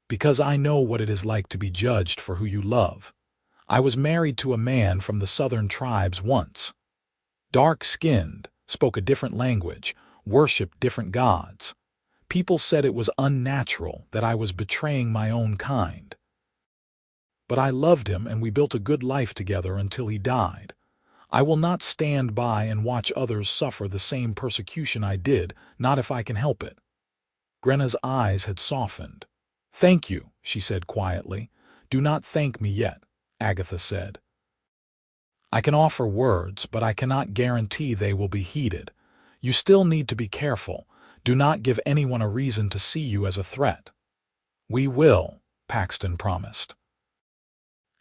Because I know what it is like to be judged for who you love. I was married to a man from the southern tribes once. Dark-skinned, spoke a different language, worshipped different gods. People said it was unnatural, that I was betraying my own kind. But I loved him and we built a good life together until he died. I will not stand by and watch others suffer the same persecution I did, not if I can help it. Grenna's eyes had softened. Thank you, she said quietly. Do not thank me yet, Agatha said. I can offer words, but I cannot guarantee they will be heeded. You still need to be careful. Do not give anyone a reason to see you as a threat. We will, Paxton promised.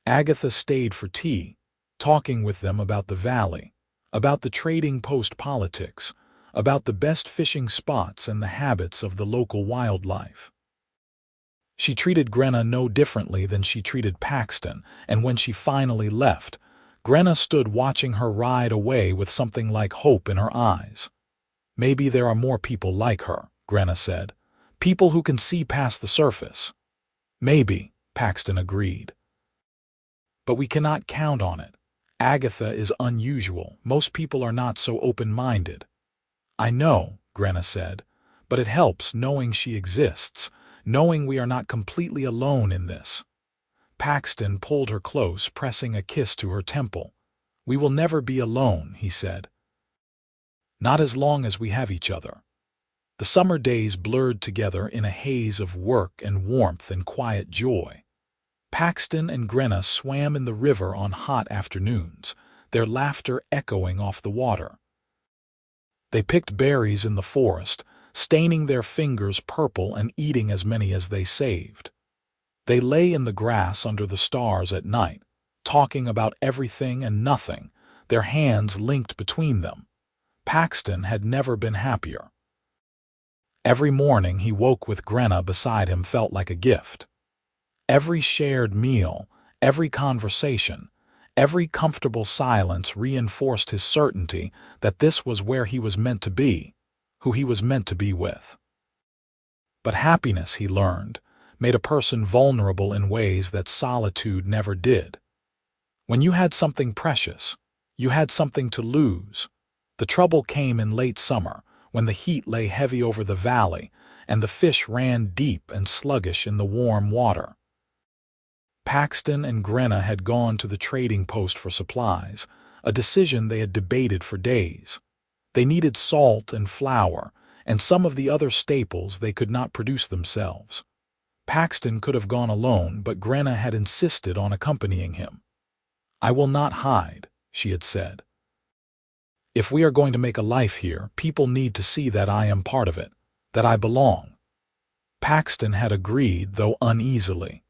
Agatha stayed for tea, talking with them about the valley, about the trading post politics, about the best fishing spots and the habits of the local wildlife. She treated Grenna no differently than she treated Paxton, and when she finally left, Grenna stood watching her ride away with something like hope in her eyes. Maybe there are more people like her, Grenna said. People who can see past the surface. Maybe, Paxton agreed. But we cannot count on it. Agatha is unusual. Most people are not so open-minded. I know, Grenna said, but it helps knowing she exists, knowing we are not completely alone in this. Paxton pulled her close, pressing a kiss to her temple. We will never be alone, he said. Not as long as we have each other. The summer days blurred together in a haze of work and warmth and quiet joy. Paxton and Grenna swam in the river on hot afternoons, their laughter echoing off the water. They picked berries in the forest, staining their fingers purple and eating as many as they saved. They lay in the grass under the stars at night, talking about everything and nothing, their hands linked between them. Paxton had never been happier. Every morning he woke with Grenna beside him felt like a gift. Every shared meal, every conversation, every comfortable silence reinforced his certainty that this was where he was meant to be, who he was meant to be with. But happiness, he learned, made a person vulnerable in ways that solitude never did. When you had something precious, you had something to lose. The trouble came in late summer, when the heat lay heavy over the valley and the fish ran deep and sluggish in the warm water. Paxton and Grenna had gone to the trading post for supplies, a decision they had debated for days. They needed salt and flour, and some of the other staples they could not produce themselves. Paxton could have gone alone, but Grenna had insisted on accompanying him. I will not hide, she had said. If we are going to make a life here, people need to see that I am part of it, that I belong. Paxton had agreed, though uneasily.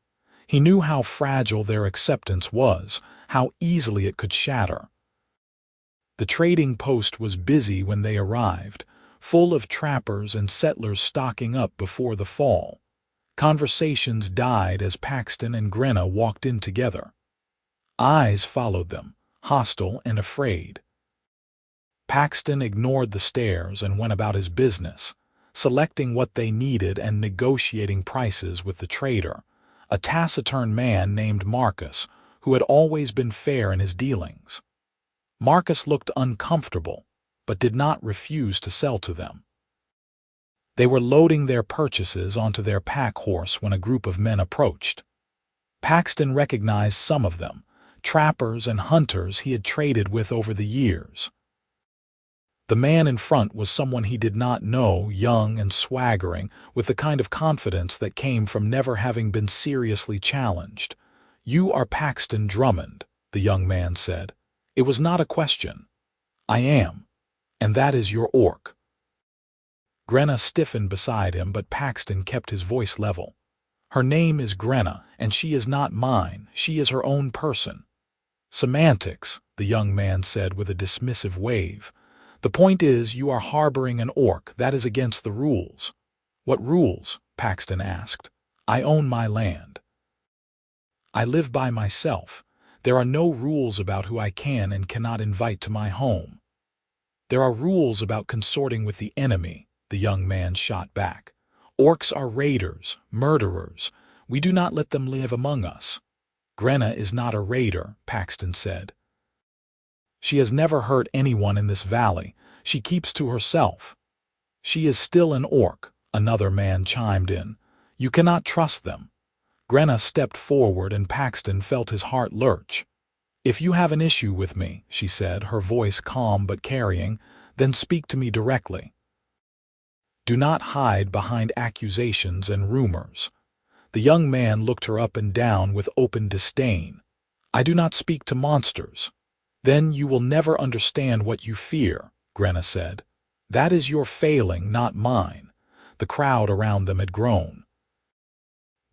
He knew how fragile their acceptance was, how easily it could shatter. The trading post was busy when they arrived, full of trappers and settlers stocking up before the fall. Conversations died as Paxton and Grenna walked in together. Eyes followed them, hostile and afraid. Paxton ignored the stares and went about his business, selecting what they needed and negotiating prices with the trader, a taciturn man named Marcus, who had always been fair in his dealings. Marcus looked uncomfortable, but did not refuse to sell to them. They were loading their purchases onto their pack horse when a group of men approached. Paxton recognized some of them, trappers and hunters he had traded with over the years. The man in front was someone he did not know, young and swaggering, with the kind of confidence that came from never having been seriously challenged. You are Paxton Drummond, the young man said. It was not a question. I am. And that is your orc. Grenna stiffened beside him, but Paxton kept his voice level. Her name is Grenna, and she is not mine. She is her own person. Semantics, the young man said with a dismissive wave. The point is, you are harboring an orc. That is against the rules. What rules? Paxton asked. I own my land. I live by myself. There are no rules about who I can and cannot invite to my home. There are rules about consorting with the enemy, the young man shot back. Orcs are raiders, murderers. We do not let them live among us. Grenna is not a raider, Paxton said. She has never hurt anyone in this valley. She keeps to herself. She is still an orc, another man chimed in. You cannot trust them. Grenna stepped forward and Paxton felt his heart lurch. If you have an issue with me, she said, her voice calm but carrying, then speak to me directly. Do not hide behind accusations and rumors. The young man looked her up and down with open disdain. I do not speak to monsters. Then you will never understand what you fear, Grenna said. That is your failing, not mine. The crowd around them had grown.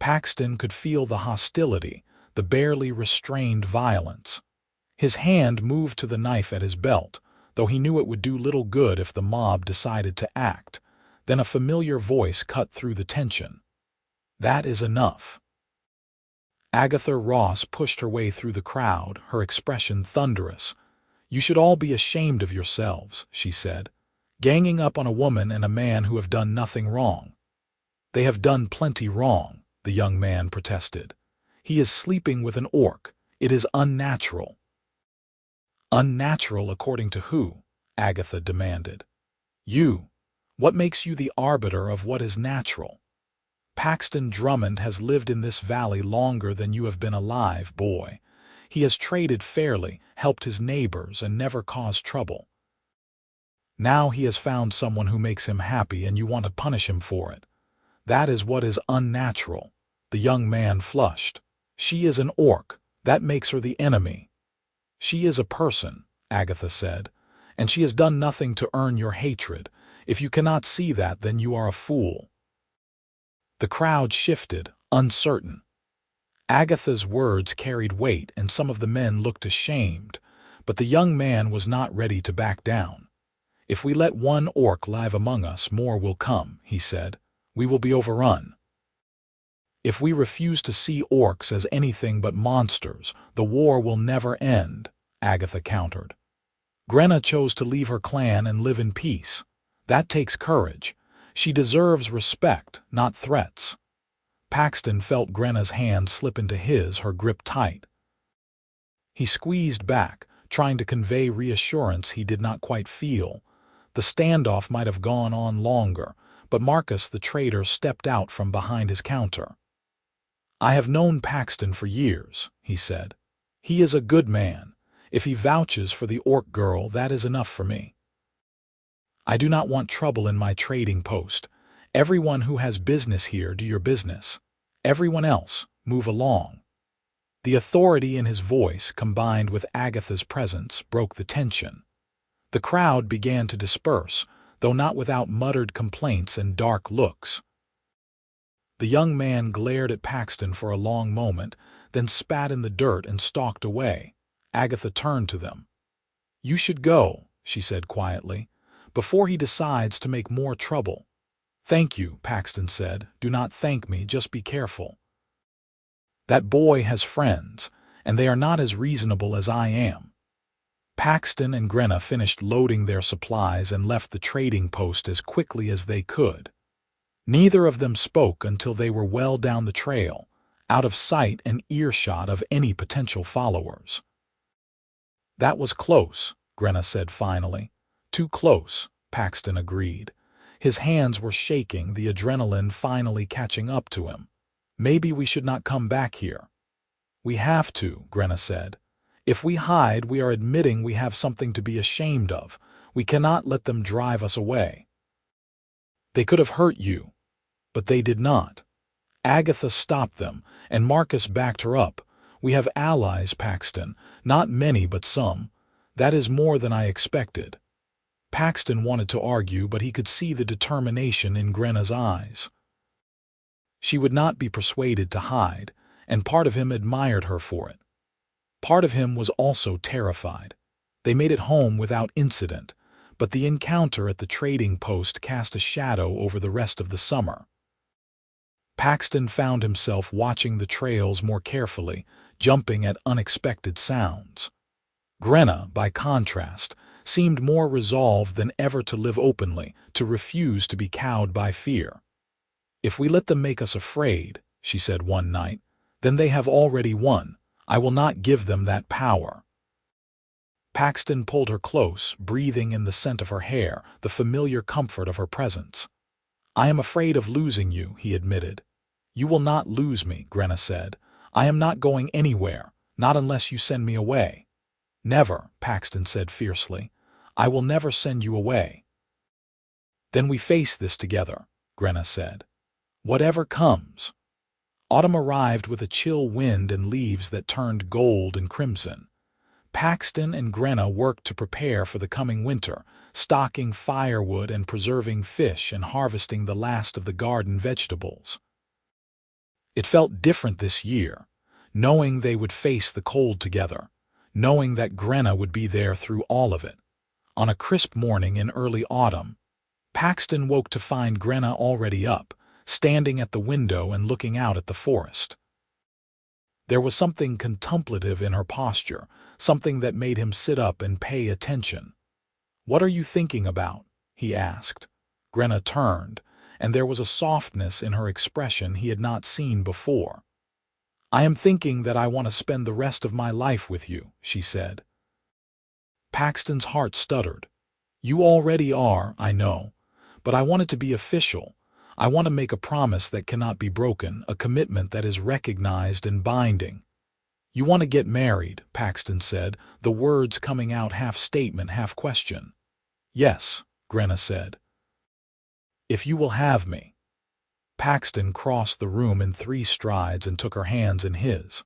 Paxton could feel the hostility, the barely restrained violence. His hand moved to the knife at his belt, though he knew it would do little good if the mob decided to act. Then a familiar voice cut through the tension. That is enough. Agatha Ross pushed her way through the crowd, her expression thunderous. You should all be ashamed of yourselves, she said, ganging up on a woman and a man who have done nothing wrong. They have done plenty wrong, the young man protested. "He is sleeping with an orc. It is unnatural." "Unnatural according to who?" Agatha demanded. "You. What makes you the arbiter of what is natural? Paxton Drummond has lived in this valley longer than you have been alive, boy. He has traded fairly, helped his neighbors, and never caused trouble. Now he has found someone who makes him happy, and you want to punish him for it. That is what is unnatural." The young man flushed. "She is an orc. That makes her the enemy." "She is a person," Agatha said, "and she has done nothing to earn your hatred. If you cannot see that, then you are a fool." The crowd shifted, uncertain. Agatha's words carried weight, and some of the men looked ashamed, but the young man was not ready to back down. "If we let one orc live among us, more will come," he said. "We will be overrun. If we refuse to see orcs as anything but monsters, the war will never end," Agatha countered. "Grenna chose to leave her clan and live in peace. That takes courage. She deserves respect, not threats." Paxton felt Grenna's hand slip into his, her grip tight. He squeezed back, trying to convey reassurance he did not quite feel. The standoff might have gone on longer, but Marcus the trader stepped out from behind his counter. "I have known Paxton for years," he said. "He is a good man. If he vouches for the orc girl, that is enough for me. I do not want trouble in my trading post. Everyone who has business here, do your business. Everyone else, move along." The authority in his voice, combined with Agatha's presence, broke the tension. The crowd began to disperse, though not without muttered complaints and dark looks. The young man glared at Paxton for a long moment, then spat in the dirt and stalked away. Agatha turned to them. "You should go," she said quietly, "before he decides to make more trouble." "Thank you," Paxton said. "Do not thank me, just be careful. That boy has friends, and they are not as reasonable as I am." Paxton and Grenna finished loading their supplies and left the trading post as quickly as they could. Neither of them spoke until they were well down the trail, out of sight and earshot of any potential followers. "That was close," Grenna said finally. "Too close," Paxton agreed. His hands were shaking, the adrenaline finally catching up to him. "Maybe we should not come back here." "We have to," Grenna said. "If we hide, we are admitting we have something to be ashamed of. We cannot let them drive us away." "They could have hurt you." "But they did not." Agatha stopped them, and Marcus backed her up. "We have allies, Paxton. Not many, but some. That is more than I expected." Paxton wanted to argue, but he could see the determination in Grenna's eyes. She would not be persuaded to hide, and part of him admired her for it. Part of him was also terrified. They made it home without incident, but the encounter at the trading post cast a shadow over the rest of the summer. Paxton found himself watching the trails more carefully, jumping at unexpected sounds. Grenna, by contrast, seemed more resolved than ever to live openly, to refuse to be cowed by fear. "If we let them make us afraid," she said one night, "then they have already won. I will not give them that power." Paxton pulled her close, breathing in the scent of her hair, the familiar comfort of her presence. "I am afraid of losing you," he admitted. "You will not lose me," Grenna said. "I am not going anywhere, not unless you send me away." "Never," Paxton said fiercely. "I will never send you away." "Then we face this together," Grenna said. "Whatever comes." Autumn arrived with a chill wind and leaves that turned gold and crimson. Paxton and Grenna worked to prepare for the coming winter, stocking firewood and preserving fish and harvesting the last of the garden vegetables. It felt different this year, knowing they would face the cold together, knowing that Grenna would be there through all of it. On a crisp morning in early autumn, Paxton woke to find Grenna already up, standing at the window and looking out at the forest. There was something contemplative in her posture, something that made him sit up and pay attention. "What are you thinking about?" he asked. Grenna turned, and there was a softness in her expression he had not seen before. "I am thinking that I want to spend the rest of my life with you," she said. Paxton's heart stuttered. "You already are, I know, but I want it to be official. I want to make a promise that cannot be broken, a commitment that is recognized and binding." "You want to get married," Paxton said, the words coming out half statement, half question. "Yes," Grenna said. "If you will have me." Paxton crossed the room in 3 strides and took her hands in his.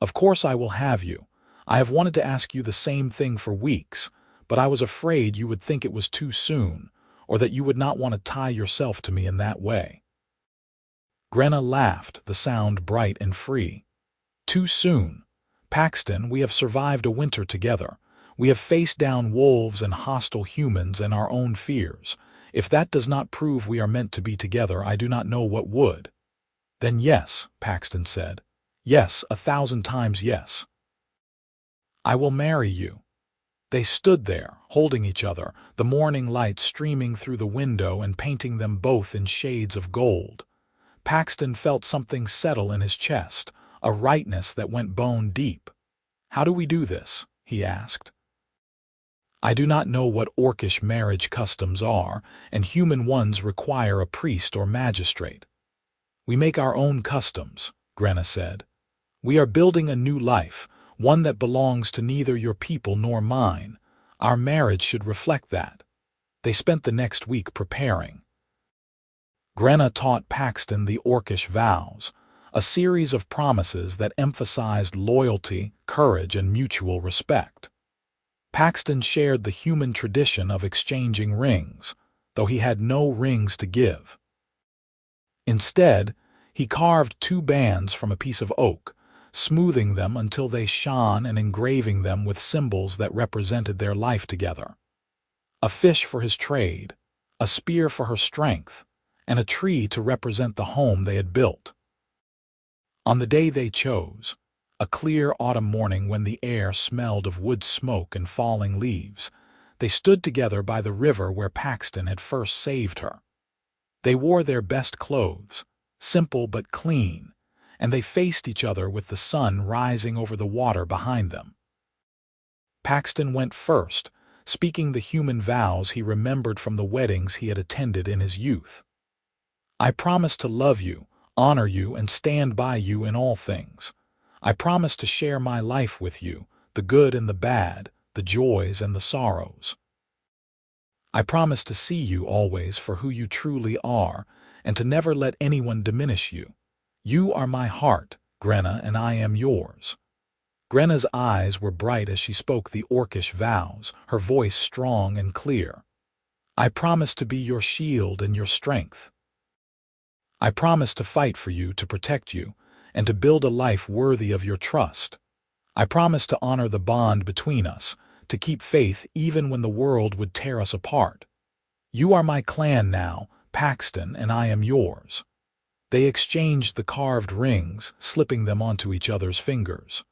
"Of course I will have you. I have wanted to ask you the same thing for weeks, but I was afraid you would think it was too soon, or that you would not want to tie yourself to me in that way." Grenna laughed, the sound bright and free. "Too soon? Paxton, we have survived a winter together. We have faced down wolves and hostile humans and our own fears. If that does not prove we are meant to be together, I do not know what would." "Then yes," Paxton said. "Yes, 1,000 times yes. I will marry you." They stood there, holding each other, the morning light streaming through the window and painting them both in shades of gold. Paxton felt something settle in his chest, a rightness that went bone deep. "How do we do this?" he asked. "I do not know what orcish marriage customs are, and human ones require a priest or magistrate." "We make our own customs," Grenna said. "We are building a new life, one that belongs to neither your people nor mine. Our marriage should reflect that." They spent the next week preparing. Grenna taught Paxton the orcish vows, a series of promises that emphasized loyalty, courage, and mutual respect. Paxton shared the human tradition of exchanging rings, though he had no rings to give. Instead, he carved 2 bands from a piece of oak, smoothing them until they shone and engraving them with symbols that represented their life together. A fish for his trade, a spear for her strength, and a tree to represent the home they had built. On the day they chose, a clear autumn morning when the air smelled of wood smoke and falling leaves, they stood together by the river where Paxton had first saved her. They wore their best clothes, simple but clean, and they faced each other with the sun rising over the water behind them. Paxton went first, speaking the human vows he remembered from the weddings he had attended in his youth. "I promise to love you, honor you, and stand by you in all things. I promise to share my life with you, the good and the bad, the joys and the sorrows. I promise to see you always for who you truly are, and to never let anyone diminish you. You are my heart, Grenna, and I am yours." Grenna's eyes were bright as she spoke the orcish vows, her voice strong and clear. "I promise to be your shield and your strength. I promise to fight for you, to protect you, and to build a life worthy of your trust. I promise to honor the bond between us, to keep faith even when the world would tear us apart. You are my clan now, Paxton, and I am yours." They exchanged the carved rings, slipping them onto each other's fingers.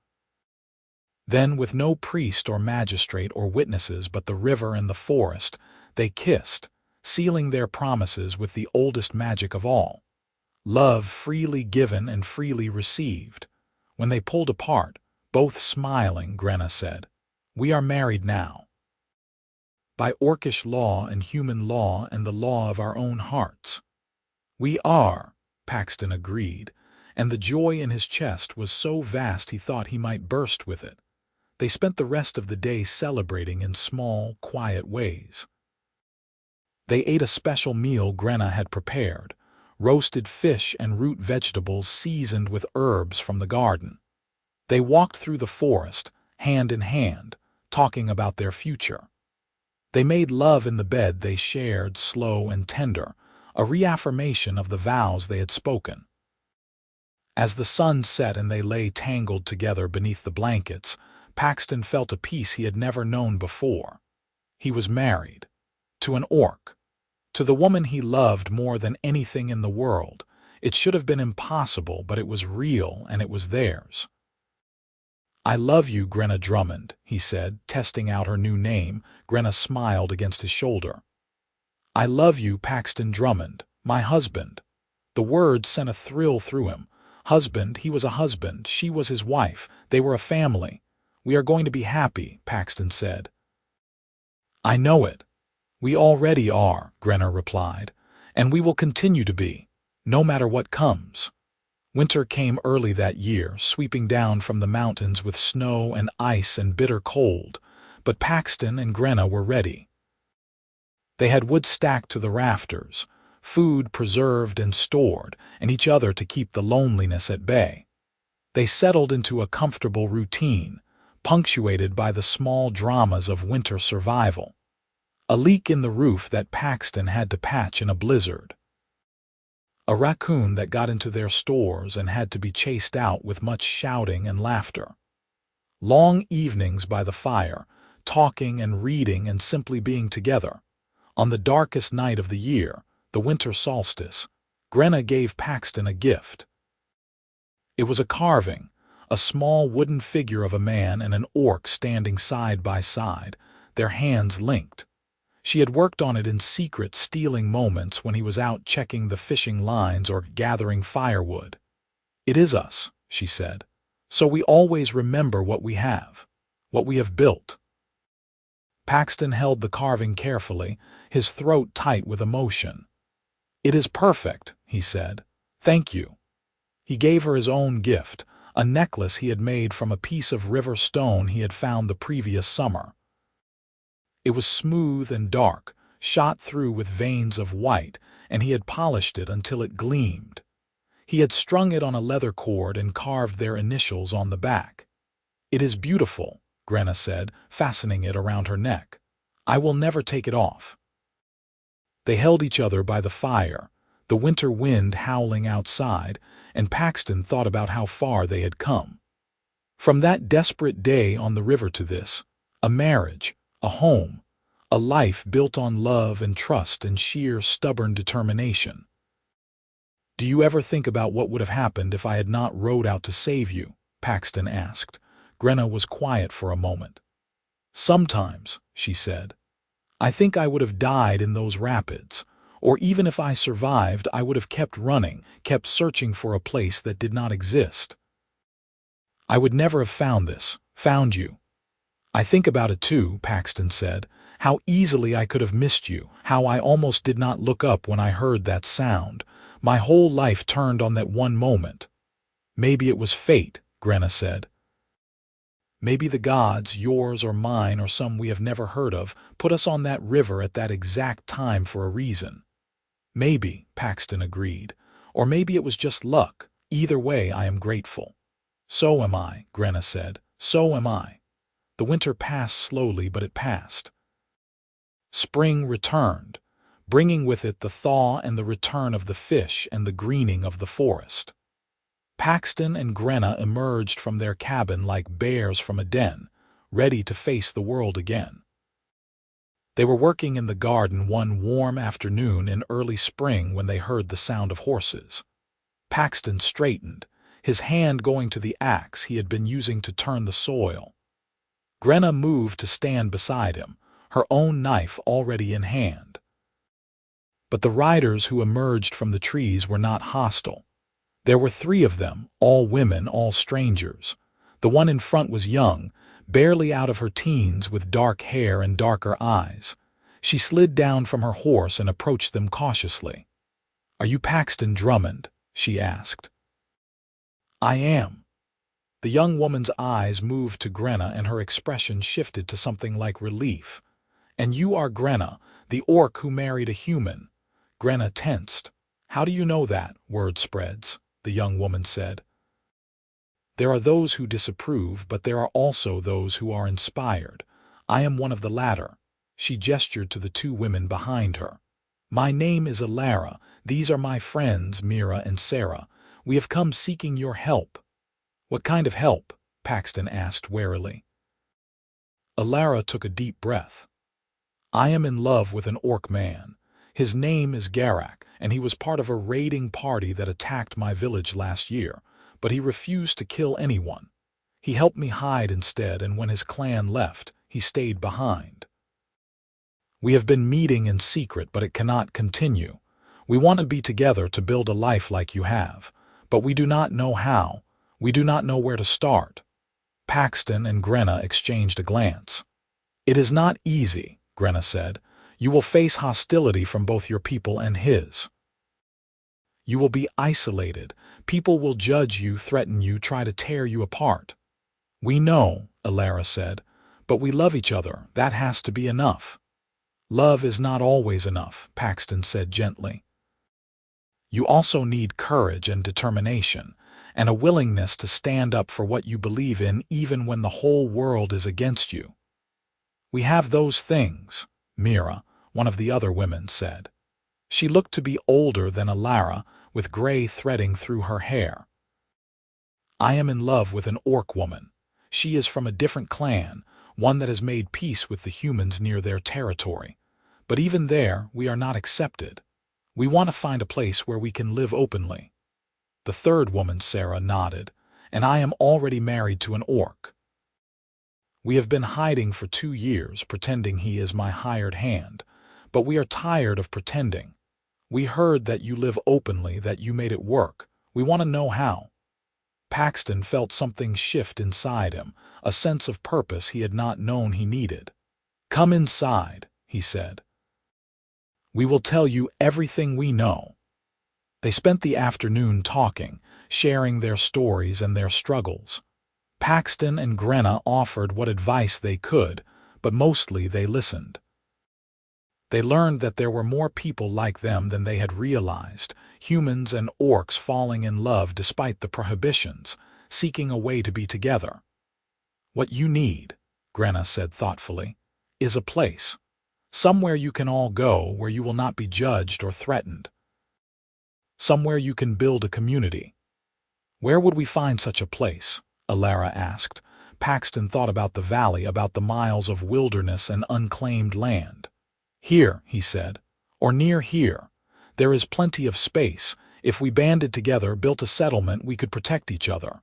Then, with no priest or magistrate or witnesses but the river and the forest, they kissed, sealing their promises with the oldest magic of all: love freely given and freely received. When they pulled apart, both smiling, Grenna said, "We are married now. By orcish law and human law and the law of our own hearts." "We are," Paxton agreed, and the joy in his chest was so vast he thought he might burst with it. They spent the rest of the day celebrating in small, quiet ways. They ate a special meal Grenna had prepared, roasted fish and root vegetables seasoned with herbs from the garden. They walked through the forest, hand in hand, talking about their future. They made love in the bed they shared, slow and tender, a reaffirmation of the vows they had spoken. As the sun set and they lay tangled together beneath the blankets, Paxton felt a peace he had never known before. He was married. To an orc. To the woman he loved more than anything in the world. It should have been impossible, but it was real, and it was theirs. "I love you, Grenna Drummond," he said, testing out her new name. Grenna smiled against his shoulder. "I love you, Paxton Drummond," My husband. The word sent a thrill through him. Husband, he was a husband, she was his wife, they were a family. We are going to be happy, Paxton said. I know it. We already are, Grenna replied, and we will continue to be, no matter what comes. Winter came early that year, sweeping down from the mountains with snow and ice and bitter cold, but Paxton and Grenna were ready. They had wood stacked to the rafters, food preserved and stored, and each other to keep the loneliness at bay. They settled into a comfortable routine, punctuated by the small dramas of winter survival. A leak in the roof that Paxton had to patch in a blizzard. A raccoon that got into their stores and had to be chased out with much shouting and laughter. Long evenings by the fire, talking and reading and simply being together. On the darkest night of the year, the winter solstice, Grenna gave Paxton a gift. It was a carving, a small wooden figure of a man and an orc standing side by side, their hands linked. She had worked on it in secret, stealing moments when he was out checking the fishing lines or gathering firewood. It is us, she said, so we always remember what we have built. Paxton held the carving carefully, his throat tight with emotion. It is perfect, he said. Thank you. He gave her his own gift, a necklace he had made from a piece of river stone he had found the previous summer. It was smooth and dark, shot through with veins of white, and he had polished it until it gleamed. He had strung it on a leather cord and carved their initials on the back. It is beautiful, Grenna said, fastening it around her neck. I will never take it off. They held each other by the fire, the winter wind howling outside, and Paxton thought about how far they had come. From that desperate day on the river to this, a marriage, a home, a life built on love and trust and sheer stubborn determination. Do you ever think about what would have happened if I had not rowed out to save you? Paxton asked. Grenna was quiet for a moment. Sometimes, she said. I think I would have died in those rapids, or even if I survived, I would have kept running, kept searching for a place that did not exist. I would never have found you. I think about it too, Paxton said, how easily I could have missed you, how I almost did not look up when I heard that sound. My whole life turned on that one moment. Maybe it was fate, Grenna said. Maybe the gods, yours or mine or some we have never heard of, put us on that river at that exact time for a reason. Maybe, Paxton agreed, or maybe it was just luck. Either way, I am grateful. So am I, Grenna said. So am I. The winter passed slowly, but it passed. Spring returned, bringing with it the thaw and the return of the fish and the greening of the forest. Paxton and Grenna emerged from their cabin like bears from a den, ready to face the world again. They were working in the garden one warm afternoon in early spring when they heard the sound of horses. Paxton straightened, his hand going to the axe he had been using to turn the soil. Grenna moved to stand beside him, her own knife already in hand. But the riders who emerged from the trees were not hostile. There were 3 of them, all women, all strangers. The one in front was young, barely out of her teens, with dark hair and darker eyes. She slid down from her horse and approached them cautiously. "Are you Paxton Drummond?" she asked. "I am." The young woman's eyes moved to Grenna and her expression shifted to something like relief. "And you are Grenna, the orc who married a human." Grenna tensed. "How do you know that, word spreads?" the young woman said. "There are those who disapprove, but there are also those who are inspired. I am one of the latter." She gestured to the 2 women behind her. "My name is Alara. These are my friends, Mira and Sarah. We have come seeking your help." "What kind of help?" Paxton asked warily. Alara took a deep breath. "I am in love with an orc man. His name is Garak, and he was part of a raiding party that attacked my village last year, but he refused to kill anyone. He helped me hide instead, and when his clan left, he stayed behind. We have been meeting in secret, but it cannot continue. We want to be together to build a life like you have, but we do not know how. We do not know where to start." Paxton and Grenna exchanged a glance. "It is not easy," Grenna said. "You will face hostility from both your people and his. You will be isolated. People will judge you, threaten you, try to tear you apart." "We know," Alara said, "but we love each other. That has to be enough." "Love is not always enough," Paxton said gently. "You also need courage and determination, and a willingness to stand up for what you believe in even when the whole world is against you." "We have those things," Mira, one of the other women, said. She looked to be older than Alara, with gray threading through her hair. "I am in love with an orc woman. She is from a different clan, one that has made peace with the humans near their territory. But even there, we are not accepted. We want to find a place where we can live openly." The third woman, Sarah, nodded. "And I am already married to an orc. We have been hiding for 2 years, pretending he is my hired hand. But we are tired of pretending. We heard that you live openly, that you made it work. We want to know how." Paxton felt something shift inside him, a sense of purpose he had not known he needed. "Come inside," he said. "We will tell you everything we know." They spent the afternoon talking, sharing their stories and their struggles. Paxton and Grenna offered what advice they could, but mostly they listened. They learned that there were more people like them than they had realized, humans and orcs falling in love despite the prohibitions, seeking a way to be together. "What you need," Grenna said thoughtfully, "is a place. Somewhere you can all go where you will not be judged or threatened. Somewhere you can build a community." "Where would we find such a place?" Alara asked. Paxton thought about the valley, about the miles of wilderness and unclaimed land. "Here," he said, "or near here. There is plenty of space. If we banded together, built a settlement, we could protect each other.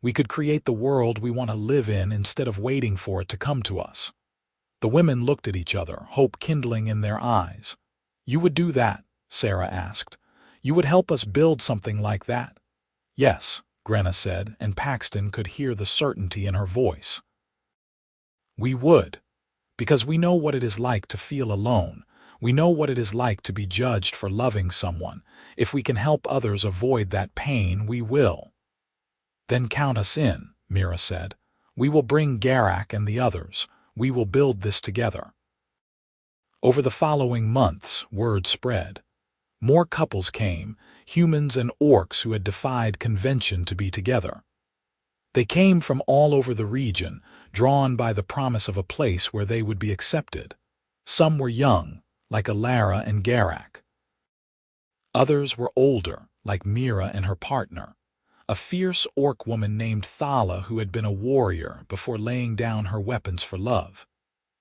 We could create the world we want to live in instead of waiting for it to come to us." The women looked at each other, hope kindling in their eyes. "You would do that?" Sarah asked. "You would help us build something like that?" "Yes," Grenna said, and Paxton could hear the certainty in her voice. "We would. Because we know what it is like to feel alone. We know what it is like to be judged for loving someone. If we can help others avoid that pain, we will." "Then count us in," Mira said. "We will bring Garak and the others. We will build this together." Over the following months, word spread. More couples came, humans and orcs who had defied convention to be together. They came from all over the region, drawn by the promise of a place where they would be accepted. Some were young, like Alara and Garak. Others were older, like Mira and her partner, a fierce orc woman named Thala who had been a warrior before laying down her weapons for love.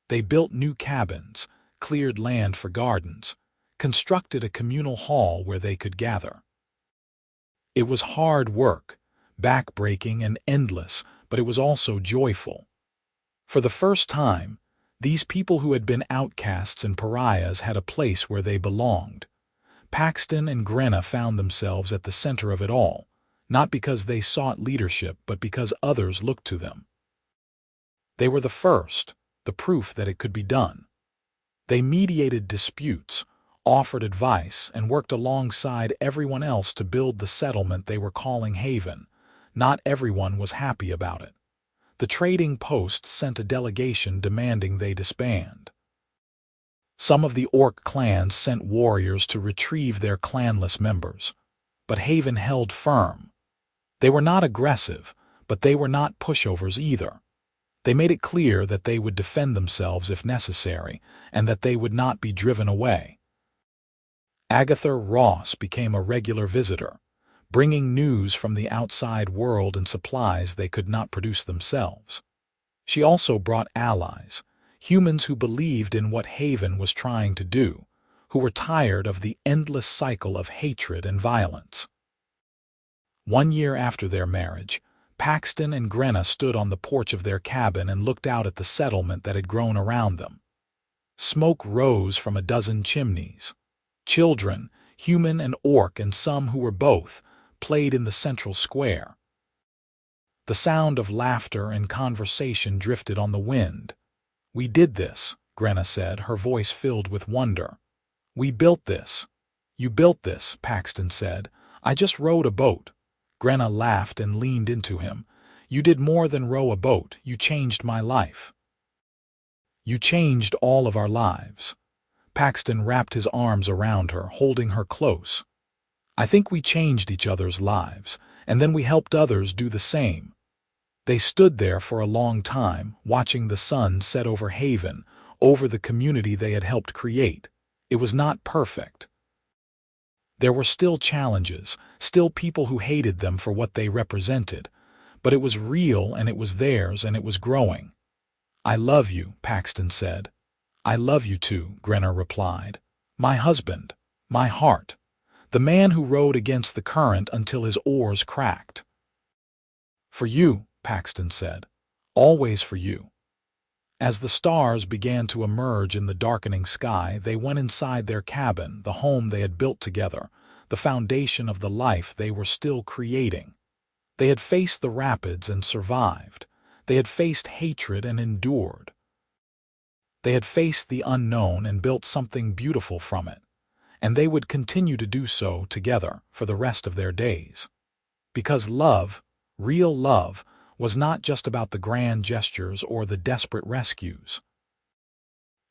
They built new cabins, cleared land for gardens, constructed a communal hall where they could gather. It was hard work, back-breaking and endless, but it was also joyful. For the first time, these people who had been outcasts and pariahs had a place where they belonged. Paxton and Grenna found themselves at the center of it all, not because they sought leadership, but because others looked to them. They were the first, the proof that it could be done. They mediated disputes, offered advice, and worked alongside everyone else to build the settlement they were calling Haven. Not everyone was happy about it. The trading post sent a delegation demanding they disband. Some of the orc clans sent warriors to retrieve their clanless members. But Haven held firm. They were not aggressive, but they were not pushovers either. They made it clear that they would defend themselves if necessary, and that they would not be driven away. Agatha Ross became a regular visitor, bringing news from the outside world and supplies they could not produce themselves. She also brought allies, humans who believed in what Haven was trying to do, who were tired of the endless cycle of hatred and violence. 1 year after their marriage, Paxton and Grenna stood on the porch of their cabin and looked out at the settlement that had grown around them. Smoke rose from a dozen chimneys. Children, human and orc and some who were both, played in the central square. The sound of laughter and conversation drifted on the wind. "We did this," Grenna said, her voice filled with wonder. "We built this." "You built this," Paxton said. "I just rowed a boat." Grenna laughed and leaned into him. "You did more than row a boat. You changed my life. You changed all of our lives." Paxton wrapped his arms around her, holding her close. "I think we changed each other's lives, and then we helped others do the same." They stood there for a long time, watching the sun set over Haven, over the community they had helped create. It was not perfect. There were still challenges, still people who hated them for what they represented, but it was real and it was theirs and it was growing. "I love you," Paxton said. "I love you too," Grenna replied. "My husband, my heart, the man who rowed against the current until his oars cracked." "For you," Paxton said. "Always for you." As the stars began to emerge in the darkening sky, they went inside their cabin, the home they had built together, the foundation of the life they were still creating. They had faced the rapids and survived. They had faced hatred and endured. They had faced the unknown and built something beautiful from it. And they would continue to do so together for the rest of their days. Because love, real love, was not just about the grand gestures or the desperate rescues.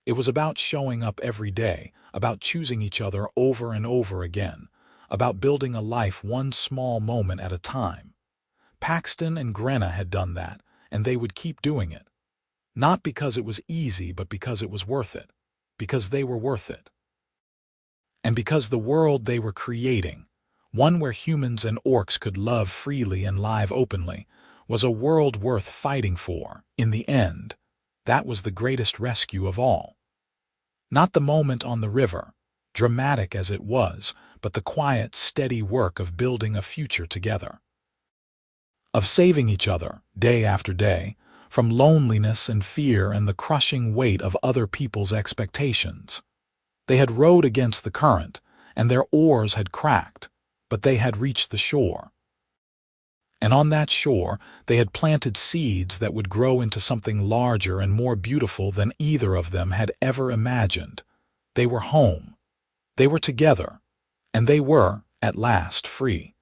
It was about showing up every day, about choosing each other over and over again, about building a life one small moment at a time. Paxton and Grenna had done that, and they would keep doing it. Not because it was easy, but because it was worth it. Because they were worth it. And because the world they were creating, one where humans and orcs could love freely and live openly, was a world worth fighting for. In the end, that was the greatest rescue of all. Not the moment on the river, dramatic as it was, but the quiet, steady work of building a future together. Of saving each other, day after day, from loneliness and fear and the crushing weight of other people's expectations. They had rowed against the current, and their oars had cracked, but they had reached the shore. And on that shore, they had planted seeds that would grow into something larger and more beautiful than either of them had ever imagined. They were home. They were together. And they were, at last, free.